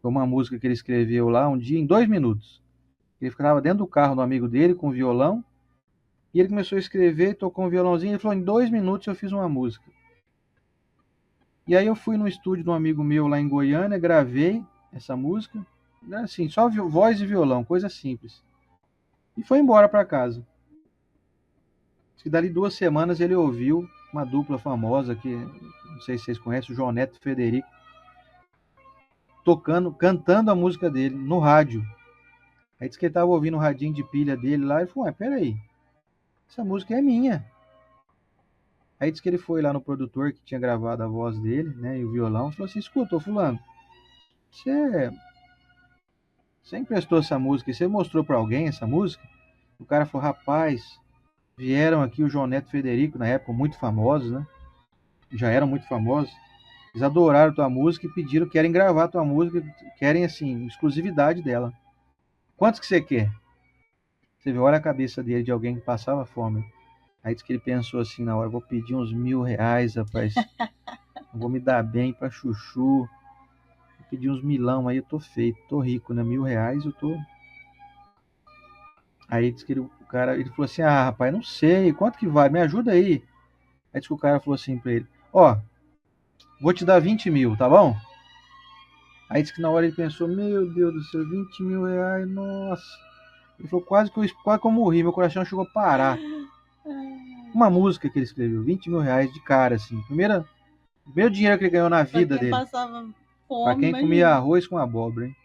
foi uma música que ele escreveu lá um dia em 2 minutos. Ele ficava dentro do carro do amigo dele com o violão, e ele começou a escrever, tocou um violãozinho, e falou, em 2 minutos eu fiz uma música. E aí eu fui no estúdio de um amigo meu lá em Goiânia, gravei essa música, assim, só voz e violão, coisa simples. E foi embora para casa. Acho que dali 2 semanas ele ouviu uma dupla famosa que, não sei se vocês conhecem, o João Neto e Federico, cantando a música dele no rádio. Aí disse que ele estava ouvindo o radinho de pilha dele lá e falou, peraí, essa música é minha. Aí disse que ele foi lá no produtor que tinha gravado a voz dele, né, e o violão, e falou assim, escuta, fulano, você emprestou essa música e você mostrou para alguém essa música? O cara falou, rapaz, vieram aqui o João Neto e Federico, na época muito famosos, né, já eram muito famosos, eles adoraram tua música e pediram, querem gravar tua música, querem, assim, exclusividade dela. Quantos que você quer? Você vê, olha a cabeça dele de alguém que passava fome. Aí disse que ele pensou assim na hora, vou pedir uns R$ 1.000, rapaz. Vou me dar bem pra chuchu. Vou pedir uns milão aí, eu tô feito, tô rico, né? R$ 1.000 eu tô. Aí disse que o cara, ele falou assim, rapaz, não sei, quanto que vale? Me ajuda aí. Aí disse que o cara falou assim pra ele, vou te dar 20 mil, tá bom? Aí disse que na hora ele pensou, meu Deus do céu, R$ 20.000, nossa. Ele falou, quase que eu morri, meu coração chegou a parar. Uma música que ele escreveu, R$ 20.000 de cara, assim. Primeiro dinheiro que ele ganhou na vida dele. Passava fome, Pra quem imagina. comia arroz com abóbora, hein?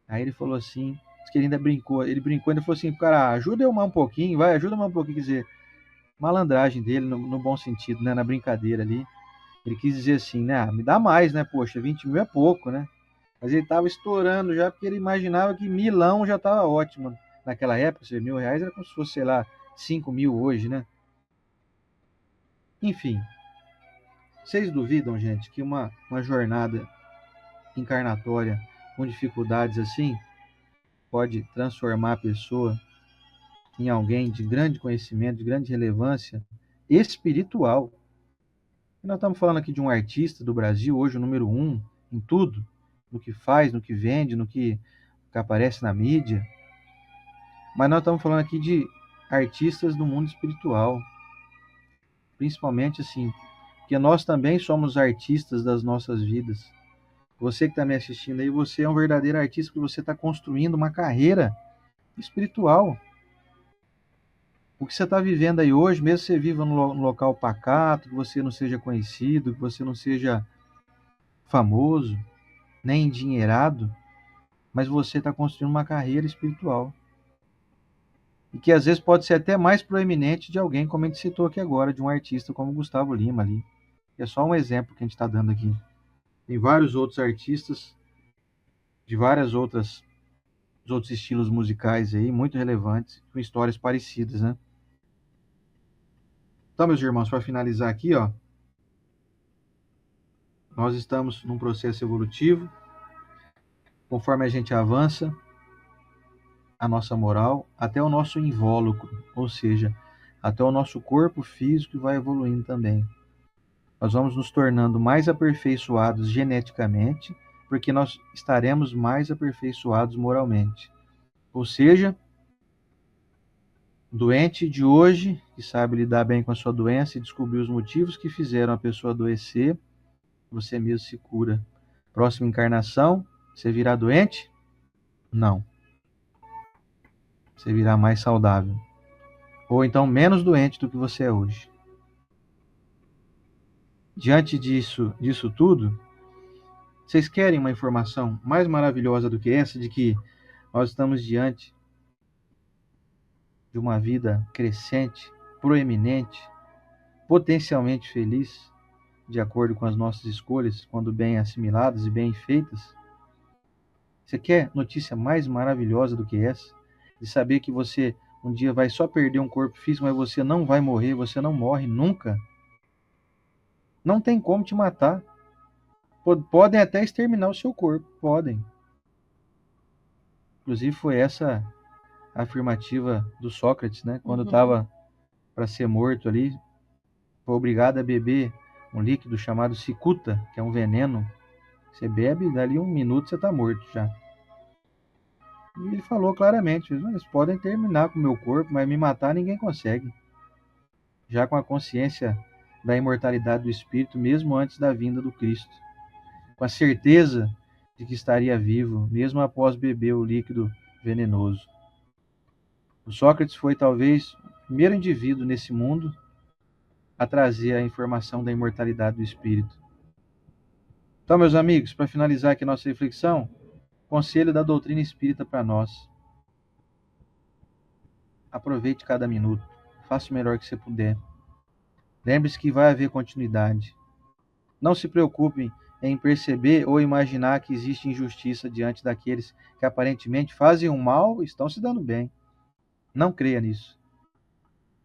Aí ele falou assim, disse que ele ainda brincou. Ele brincou e ainda falou assim, cara, ajuda eu mais um pouquinho, vai, ajuda mais um pouquinho, quer dizer, malandragem dele, no bom sentido, né? Na brincadeira ali. Ele quis dizer assim, né? Me dá mais, né? Poxa, 20 mil é pouco, né? Mas ele tava estourando já, porque ele imaginava que milão já tava ótimo. Naquela época, R$ 1.000 era como se fosse, sei lá, 5 mil hoje, né? Enfim, vocês duvidam, gente, que uma jornada encarnatória com dificuldades assim pode transformar a pessoa em alguém de grande conhecimento, de grande relevância espiritual? E nós estamos falando aqui de um artista do Brasil, hoje o número 1 em tudo, no que faz, no que vende, no que aparece na mídia. Mas nós estamos falando aqui de artistas do mundo espiritual, principalmente assim, porque nós também somos artistas das nossas vidas. Você que está me assistindo aí, você é um verdadeiro artista, porque você está construindo uma carreira espiritual. O que você está vivendo aí hoje, mesmo que você viva num local pacato, que você não seja conhecido, que você não seja famoso, nem endinheirado, mas você está construindo uma carreira espiritual. E que às vezes pode ser até mais proeminente de alguém, como a gente citou aqui agora, de um artista como Gustavo Lima ali. É só um exemplo que a gente está dando aqui. Tem vários outros artistas de várias outros estilos musicais aí, muito relevantes, com histórias parecidas, né? Então, meus irmãos, para finalizar aqui, ó, nós estamos num processo evolutivo. Conforme a gente avança, a nossa moral, até o nosso invólucro, ou seja, até o nosso corpo físico vai evoluindo também. Nós vamos nos tornando mais aperfeiçoados geneticamente, porque nós estaremos mais aperfeiçoados moralmente. Ou seja, doente de hoje, que sabe lidar bem com a sua doença e descobrir os motivos que fizeram a pessoa adoecer, você mesmo se cura. Próxima encarnação, você virá doente? Não. Você virá mais saudável. Ou então menos doente do que você é hoje. Diante disso tudo, vocês querem uma informação mais maravilhosa do que essa, de que nós estamos diante de uma vida crescente, proeminente, potencialmente feliz, de acordo com as nossas escolhas, quando bem assimiladas e bem feitas? Você quer notícia mais maravilhosa do que essa? De saber que você um dia vai só perder um corpo físico, mas você não vai morrer, você não morre nunca. Não tem como te matar. Podem até exterminar o seu corpo, podem. Inclusive foi essa a afirmativa do Sócrates, né? Quando estava para ser morto ali, foi obrigado a beber um líquido chamado cicuta, que é um veneno. Você bebe, dali um minuto você está morto já. E ele falou claramente, eles podem terminar com o meu corpo, mas me matar ninguém consegue. Já com a consciência da imortalidade do espírito, mesmo antes da vinda do Cristo. Com a certeza de que estaria vivo, mesmo após beber o líquido venenoso. O Sócrates foi talvez o primeiro indivíduo nesse mundo a trazer a informação da imortalidade do espírito. Então, meus amigos, para finalizar aqui a nossa reflexão, conselho da doutrina espírita para nós. Aproveite cada minuto. Faça o melhor que você puder. Lembre-se que vai haver continuidade. Não se preocupe em perceber ou imaginar que existe injustiça diante daqueles que aparentemente fazem o mal e estão se dando bem. Não creia nisso.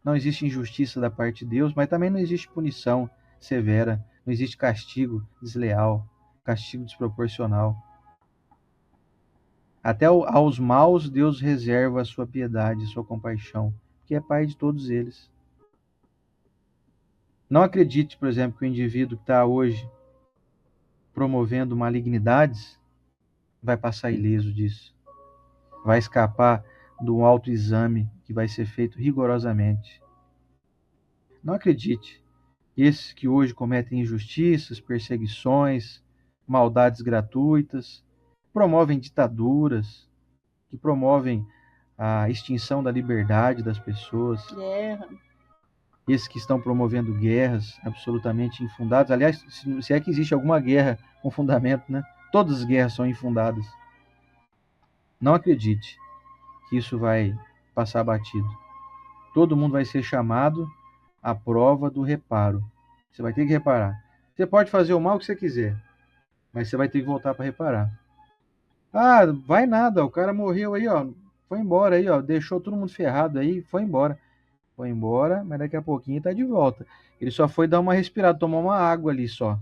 Não existe injustiça da parte de Deus, mas também não existe punição severa, não existe castigo desleal, castigo desproporcional. Até aos maus Deus reserva a sua piedade, a sua compaixão, que é Pai de todos eles. Não acredite, por exemplo, que o indivíduo que está hoje promovendo malignidades vai passar ileso disso. Vai escapar do autoexame que vai ser feito rigorosamente. Não acredite que esses que hoje cometem injustiças, perseguições, maldades gratuitas, promovem ditaduras, que promovem a extinção da liberdade das pessoas. Guerra. Esses que estão promovendo guerras absolutamente infundadas. Aliás, se é que existe alguma guerra com fundamento, né? Todas as guerras são infundadas. Não acredite que isso vai passar batido. Todo mundo vai ser chamado à prova do reparo. Você vai ter que reparar. Você pode fazer o mal que você quiser, mas você vai ter que voltar para reparar. Ah, vai nada, o cara morreu aí, ó, foi embora aí, ó, deixou todo mundo ferrado aí, foi embora. Foi embora, mas daqui a pouquinho tá de volta. Ele só foi dar uma respirada, tomar uma água ali só.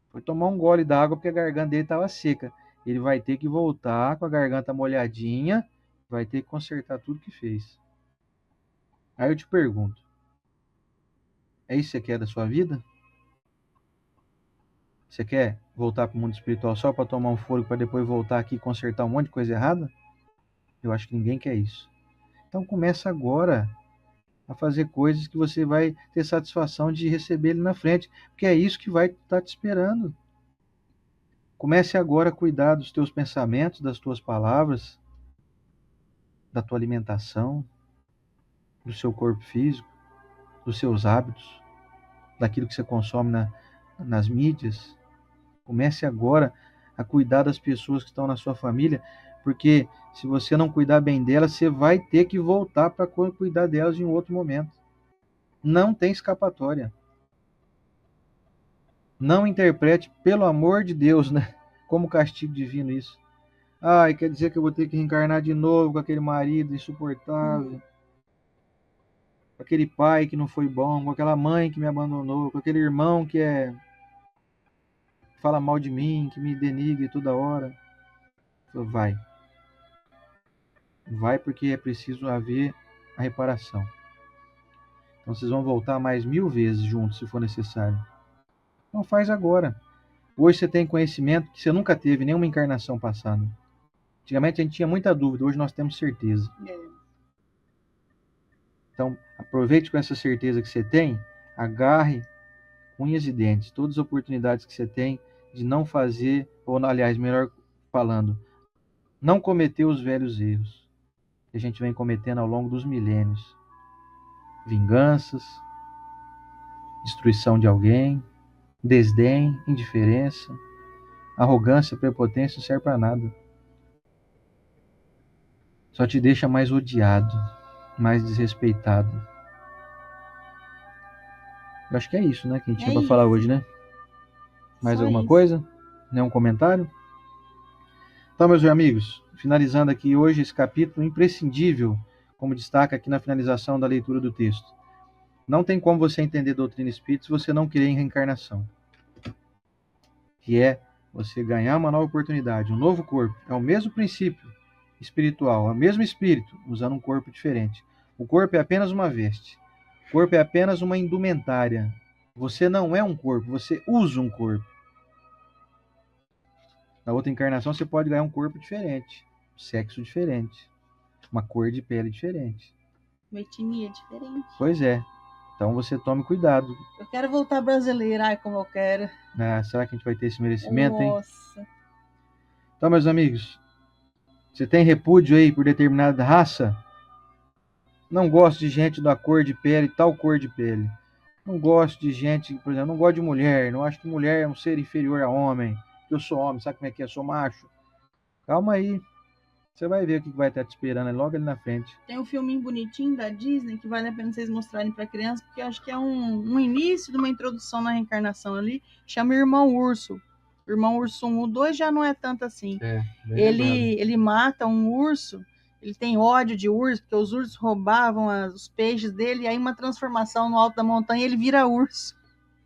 Foi tomar um gole d'água porque a garganta dele estava seca. Ele vai ter que voltar com a garganta molhadinha, vai ter que consertar tudo que fez. Aí eu te pergunto, é isso que você quer da sua vida? Você quer voltar para o mundo espiritual só para tomar um fôlego para depois voltar aqui e consertar um monte de coisa errada? Eu acho que ninguém quer isso. Então começa agora a fazer coisas que você vai ter satisfação de receber ele na frente, porque é isso que vai estar te esperando. Comece agora a cuidar dos teus pensamentos, das tuas palavras, da tua alimentação. do seu corpo físico, dos seus hábitos, daquilo que você consome nas mídias. Comece agora a cuidar das pessoas que estão na sua família, porque se você não cuidar bem delas, você vai ter que voltar para cuidar delas em um outro momento. Não tem escapatória. Não interprete, pelo amor de Deus, né, como castigo divino isso. Ai, quer dizer que eu vou ter que reencarnar de novo com aquele marido insuportável, com aquele pai que não foi bom, com aquela mãe que me abandonou, com aquele irmão que fala mal de mim, que me denigre toda hora. Vai. Vai, porque é preciso haver a reparação. Então vocês vão voltar mais 1000 vezes juntos, se for necessário. Então faz agora. Hoje você tem conhecimento que você nunca teve nenhuma encarnação passada. Antigamente a gente tinha muita dúvida, hoje nós temos certeza. Então aproveite com essa certeza que você tem, agarre unhas e dentes todas as oportunidades que você tem de não fazer, ou aliás, melhor falando, não cometer os velhos erros que a gente vem cometendo ao longo dos milênios. Vinganças, destruição de alguém, desdém, indiferença, arrogância, prepotência não serve para nada. Só te deixa mais odiado, mais desrespeitado. Eu acho que é isso, né, que a gente tinha para falar hoje, né? Mais Só alguma isso. coisa? Nenhum comentário? Então, meus amigos, finalizando aqui hoje esse capítulo imprescindível, como destaca aqui na finalização da leitura do texto. Não tem como você entender doutrina espírita se você não crer em reencarnação. Que é você ganhar uma nova oportunidade, um novo corpo. É o mesmo princípio espiritual, é o mesmo espírito, usando um corpo diferente. O corpo é apenas uma veste. O corpo é apenas uma indumentária. Você não é um corpo, você usa um corpo. Na outra encarnação você pode ganhar um corpo diferente, sexo diferente, uma cor de pele diferente. Uma etnia diferente. Pois é. Então você tome cuidado. Eu quero voltar brasileira, ai como eu quero. Será que a gente vai ter esse merecimento, hein? Nossa. Então, meus amigos, você tem repúdio aí por determinada raça? Não gosto de gente da cor de pele, tal cor de pele. Não gosto de gente, por exemplo, não gosto de mulher. Não acho que mulher é um ser inferior a homem. Eu sou homem, sabe como é que é? Eu sou macho. Calma aí. Você vai ver o que vai estar te esperando logo ali na frente. Tem um filminho bonitinho da Disney que vale a pena vocês mostrarem para criança, porque eu acho que é um início de uma introdução na reencarnação ali. Chama Irmão Urso. Irmão Urso 1, o 2 já não é tanto assim. Ele mata um urso, ele tem ódio de urso, porque os ursos roubavam os peixes dele, e aí uma transformação no alto da montanha ele vira urso.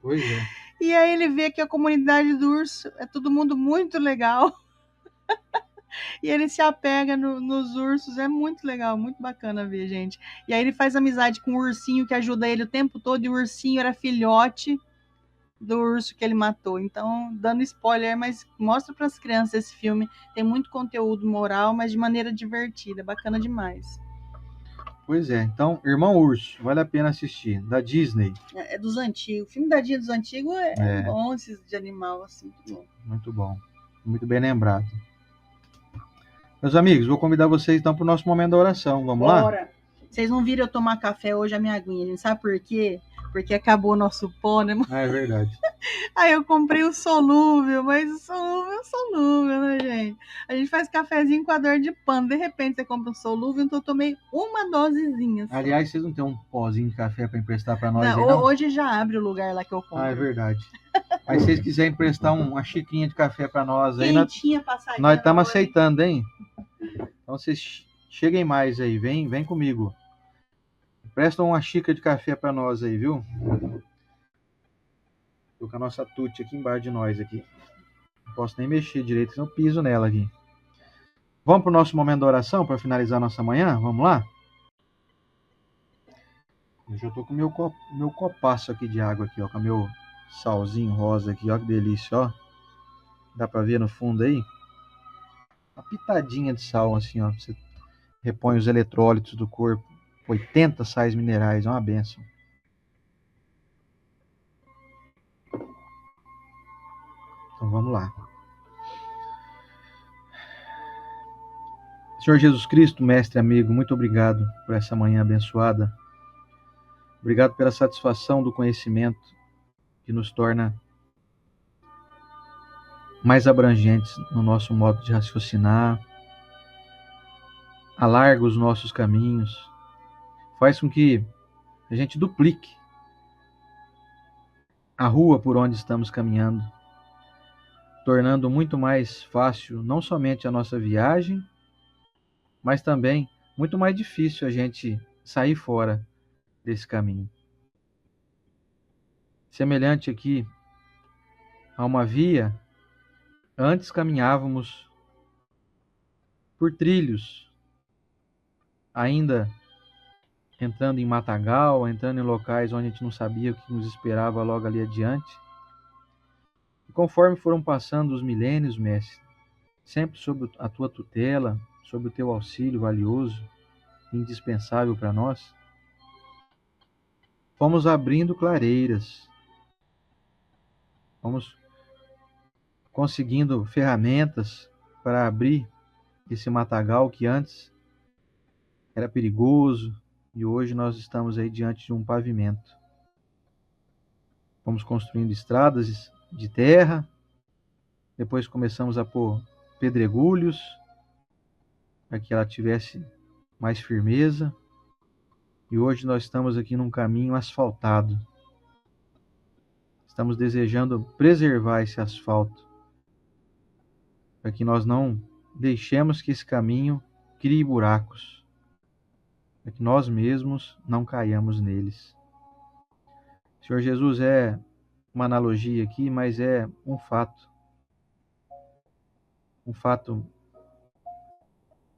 Pois é. E aí ele vê que a comunidade do urso é todo mundo muito legal. E ele se apega nos ursos, é muito legal, muito bacana ver, gente. E aí ele faz amizade com o ursinho que ajuda ele o tempo todo, e o ursinho era filhote do urso que ele matou. Então, dando spoiler, mas mostra para as crianças esse filme. Tem muito conteúdo moral, mas de maneira divertida, bacana demais. Pois é, então, Irmão Urso, vale a pena assistir, da Disney. É dos antigos. O filme da Disney dos antigos é bom, esses de animal, assim, muito bom. Muito bom, muito bem lembrado. Meus amigos, vou convidar vocês então para o nosso momento da oração. Vamos lá? Bora. Vocês não viram eu tomar café hoje, a minha aguinha, gente. Sabe por quê? Porque acabou o nosso pó, né? É verdade. Aí eu comprei o solúvel, mas o solúvel é solúvel, né, gente? A gente faz cafezinho com a dor de pano. De repente você compra um solúvel, então eu tomei uma dosezinha. Só. Aliás, vocês não têm um pozinho de café para emprestar para nós não, aí, não? Hoje já abre o lugar lá que eu compro. É verdade. Mas se vocês quiserem emprestar uma xicrinha de café para nós aí, nós estamos aceitando, hein? Então vocês cheguem mais aí, vem comigo. Empresta uma xícara de café para nós aí, viu? Tô com a nossa tute aqui embaixo de nós aqui. Não posso nem mexer direito, senão eu piso nela aqui. Vamos pro nosso momento da oração para finalizar nossa manhã? Vamos lá? Eu já tô com meu copaço aqui de água aqui, ó, com meu salzinho rosa aqui, ó, que delícia, ó. Dá para ver no fundo aí? Uma pitadinha de sal, assim, ó. Você repõe os eletrólitos do corpo. 80 sais minerais, é uma benção. Então vamos lá. Senhor Jesus Cristo, mestre amigo, muito obrigado por essa manhã abençoada. Obrigado pela satisfação do conhecimento que nos torna mais abrangentes no nosso modo de raciocinar, alarga os nossos caminhos, faz com que a gente duplique a rua por onde estamos caminhando, tornando muito mais fácil não somente a nossa viagem, mas também muito mais difícil a gente sair fora desse caminho. Semelhante aqui a uma via, antes caminhávamos por trilhos, ainda entrando em matagal, entrando em locais onde a gente não sabia o que nos esperava logo ali adiante. E conforme foram passando os milênios, mestre, sempre sob a tua tutela, sob o teu auxílio valioso, indispensável para nós, fomos abrindo clareiras, fomos conseguindo ferramentas para abrir esse matagal que antes era perigoso e hoje nós estamos aí diante de um pavimento. Fomos construindo estradas de terra, depois começamos a pôr pedregulhos para que ela tivesse mais firmeza. E hoje nós estamos aqui num caminho asfaltado. Estamos desejando preservar esse asfalto, para que nós não deixemos que esse caminho crie buracos, para que nós mesmos não caiamos neles. Senhor Jesus, é uma analogia aqui, mas é um fato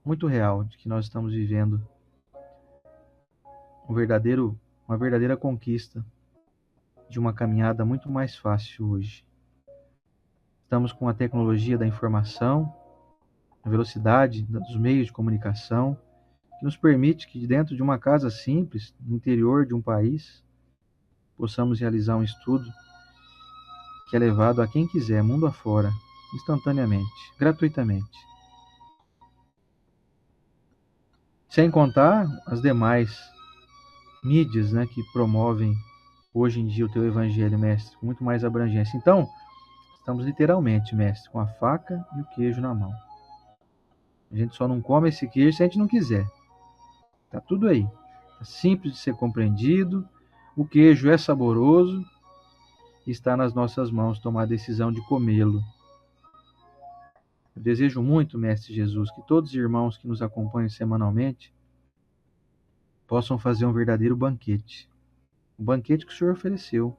muito real de que nós estamos vivendo uma verdadeira conquista de uma caminhada muito mais fácil hoje. Estamos com a tecnologia da informação, a velocidade dos meios de comunicação, que nos permite que dentro de uma casa simples, no interior de um país, possamos realizar um estudo que é levado a quem quiser, mundo afora, instantaneamente, gratuitamente. Sem contar as demais mídias, né, que promovem hoje em dia o teu evangelho, mestre, com muito mais abrangência. Então, estamos literalmente, mestre, com a faca e o queijo na mão. A gente só não come esse queijo se a gente não quiser. Tá tudo aí. É simples de ser compreendido, o queijo é saboroso e está nas nossas mãos tomar a decisão de comê-lo. Eu desejo muito, mestre Jesus, que todos os irmãos que nos acompanham semanalmente possam fazer um verdadeiro banquete. Um banquete que o Senhor ofereceu.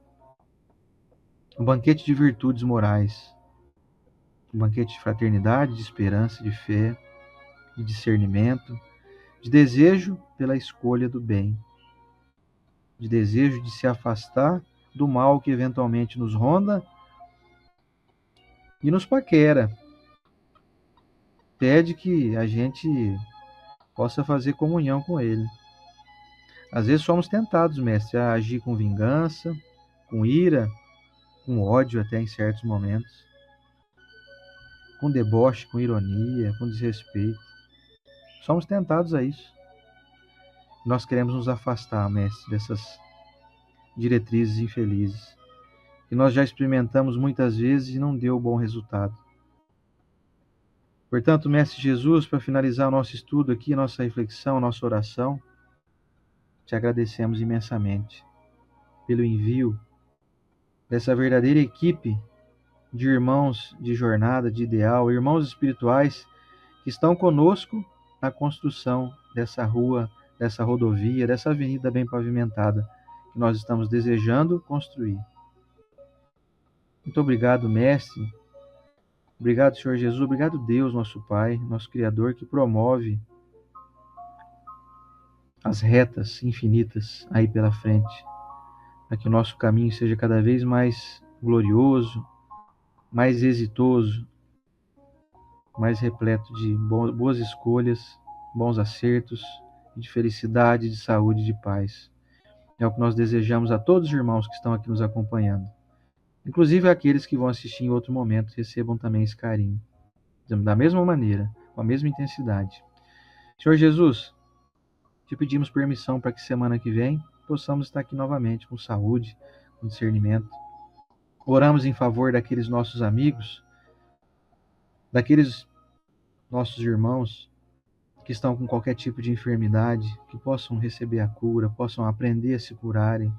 Um banquete de virtudes morais. Um banquete de fraternidade, de esperança, de fé, de discernimento, de desejo pela escolha do bem, de desejo de se afastar do mal que eventualmente nos ronda e nos paquera. Pede que a gente possa fazer comunhão com ele. Às vezes somos tentados, mestre, a agir com vingança, com ira, com ódio até em certos momentos, com deboche, com ironia, com desrespeito. Somos tentados a isso. Nós queremos nos afastar, mestre, dessas diretrizes infelizes, que nós já experimentamos muitas vezes e não deu bom resultado. Portanto, mestre Jesus, para finalizar o nosso estudo aqui, nossa reflexão, nossa oração, te agradecemos imensamente pelo envio dessa verdadeira equipe de irmãos de jornada, de ideal, irmãos espirituais que estão conosco na construção dessa rua, dessa rodovia, dessa avenida bem pavimentada que nós estamos desejando construir. Muito obrigado, mestre. Obrigado, Senhor Jesus. Obrigado, Deus, nosso Pai, nosso Criador, que promove as retas infinitas aí pela frente, para que o nosso caminho seja cada vez mais glorioso, mais exitoso, mais repleto de boas escolhas, bons acertos, de felicidade, de saúde, de paz. É o que nós desejamos a todos os irmãos que estão aqui nos acompanhando. Inclusive aqueles que vão assistir em outro momento, recebam também esse carinho. Da mesma maneira, com a mesma intensidade. Senhor Jesus, te pedimos permissão para que semana que vem possamos estar aqui novamente com saúde, com discernimento. Oramos em favor daqueles nossos amigos, daqueles nossos irmãos que estão com qualquer tipo de enfermidade, que possam receber a cura, possam aprender a se curarem,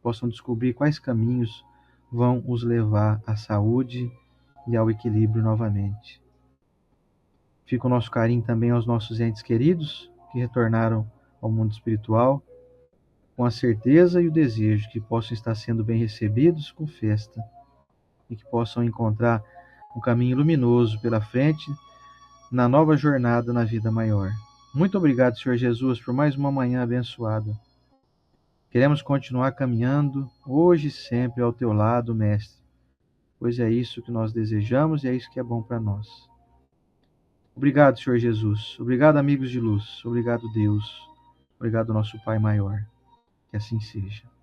possam descobrir quais caminhos vão os levar à saúde e ao equilíbrio novamente. Fica o nosso carinho também aos nossos entes queridos que retornaram ao mundo espiritual, com a certeza e o desejo que possam estar sendo bem recebidos com festa e que possam encontrar um caminho luminoso pela frente na nova jornada na vida maior. Muito obrigado, Senhor Jesus, por mais uma manhã abençoada. Queremos continuar caminhando hoje e sempre ao teu lado, Mestre, pois é isso que nós desejamos e é isso que é bom para nós. Obrigado, Senhor Jesus. Obrigado, amigos de luz. Obrigado, Deus. Obrigado, nosso Pai maior. Que assim seja.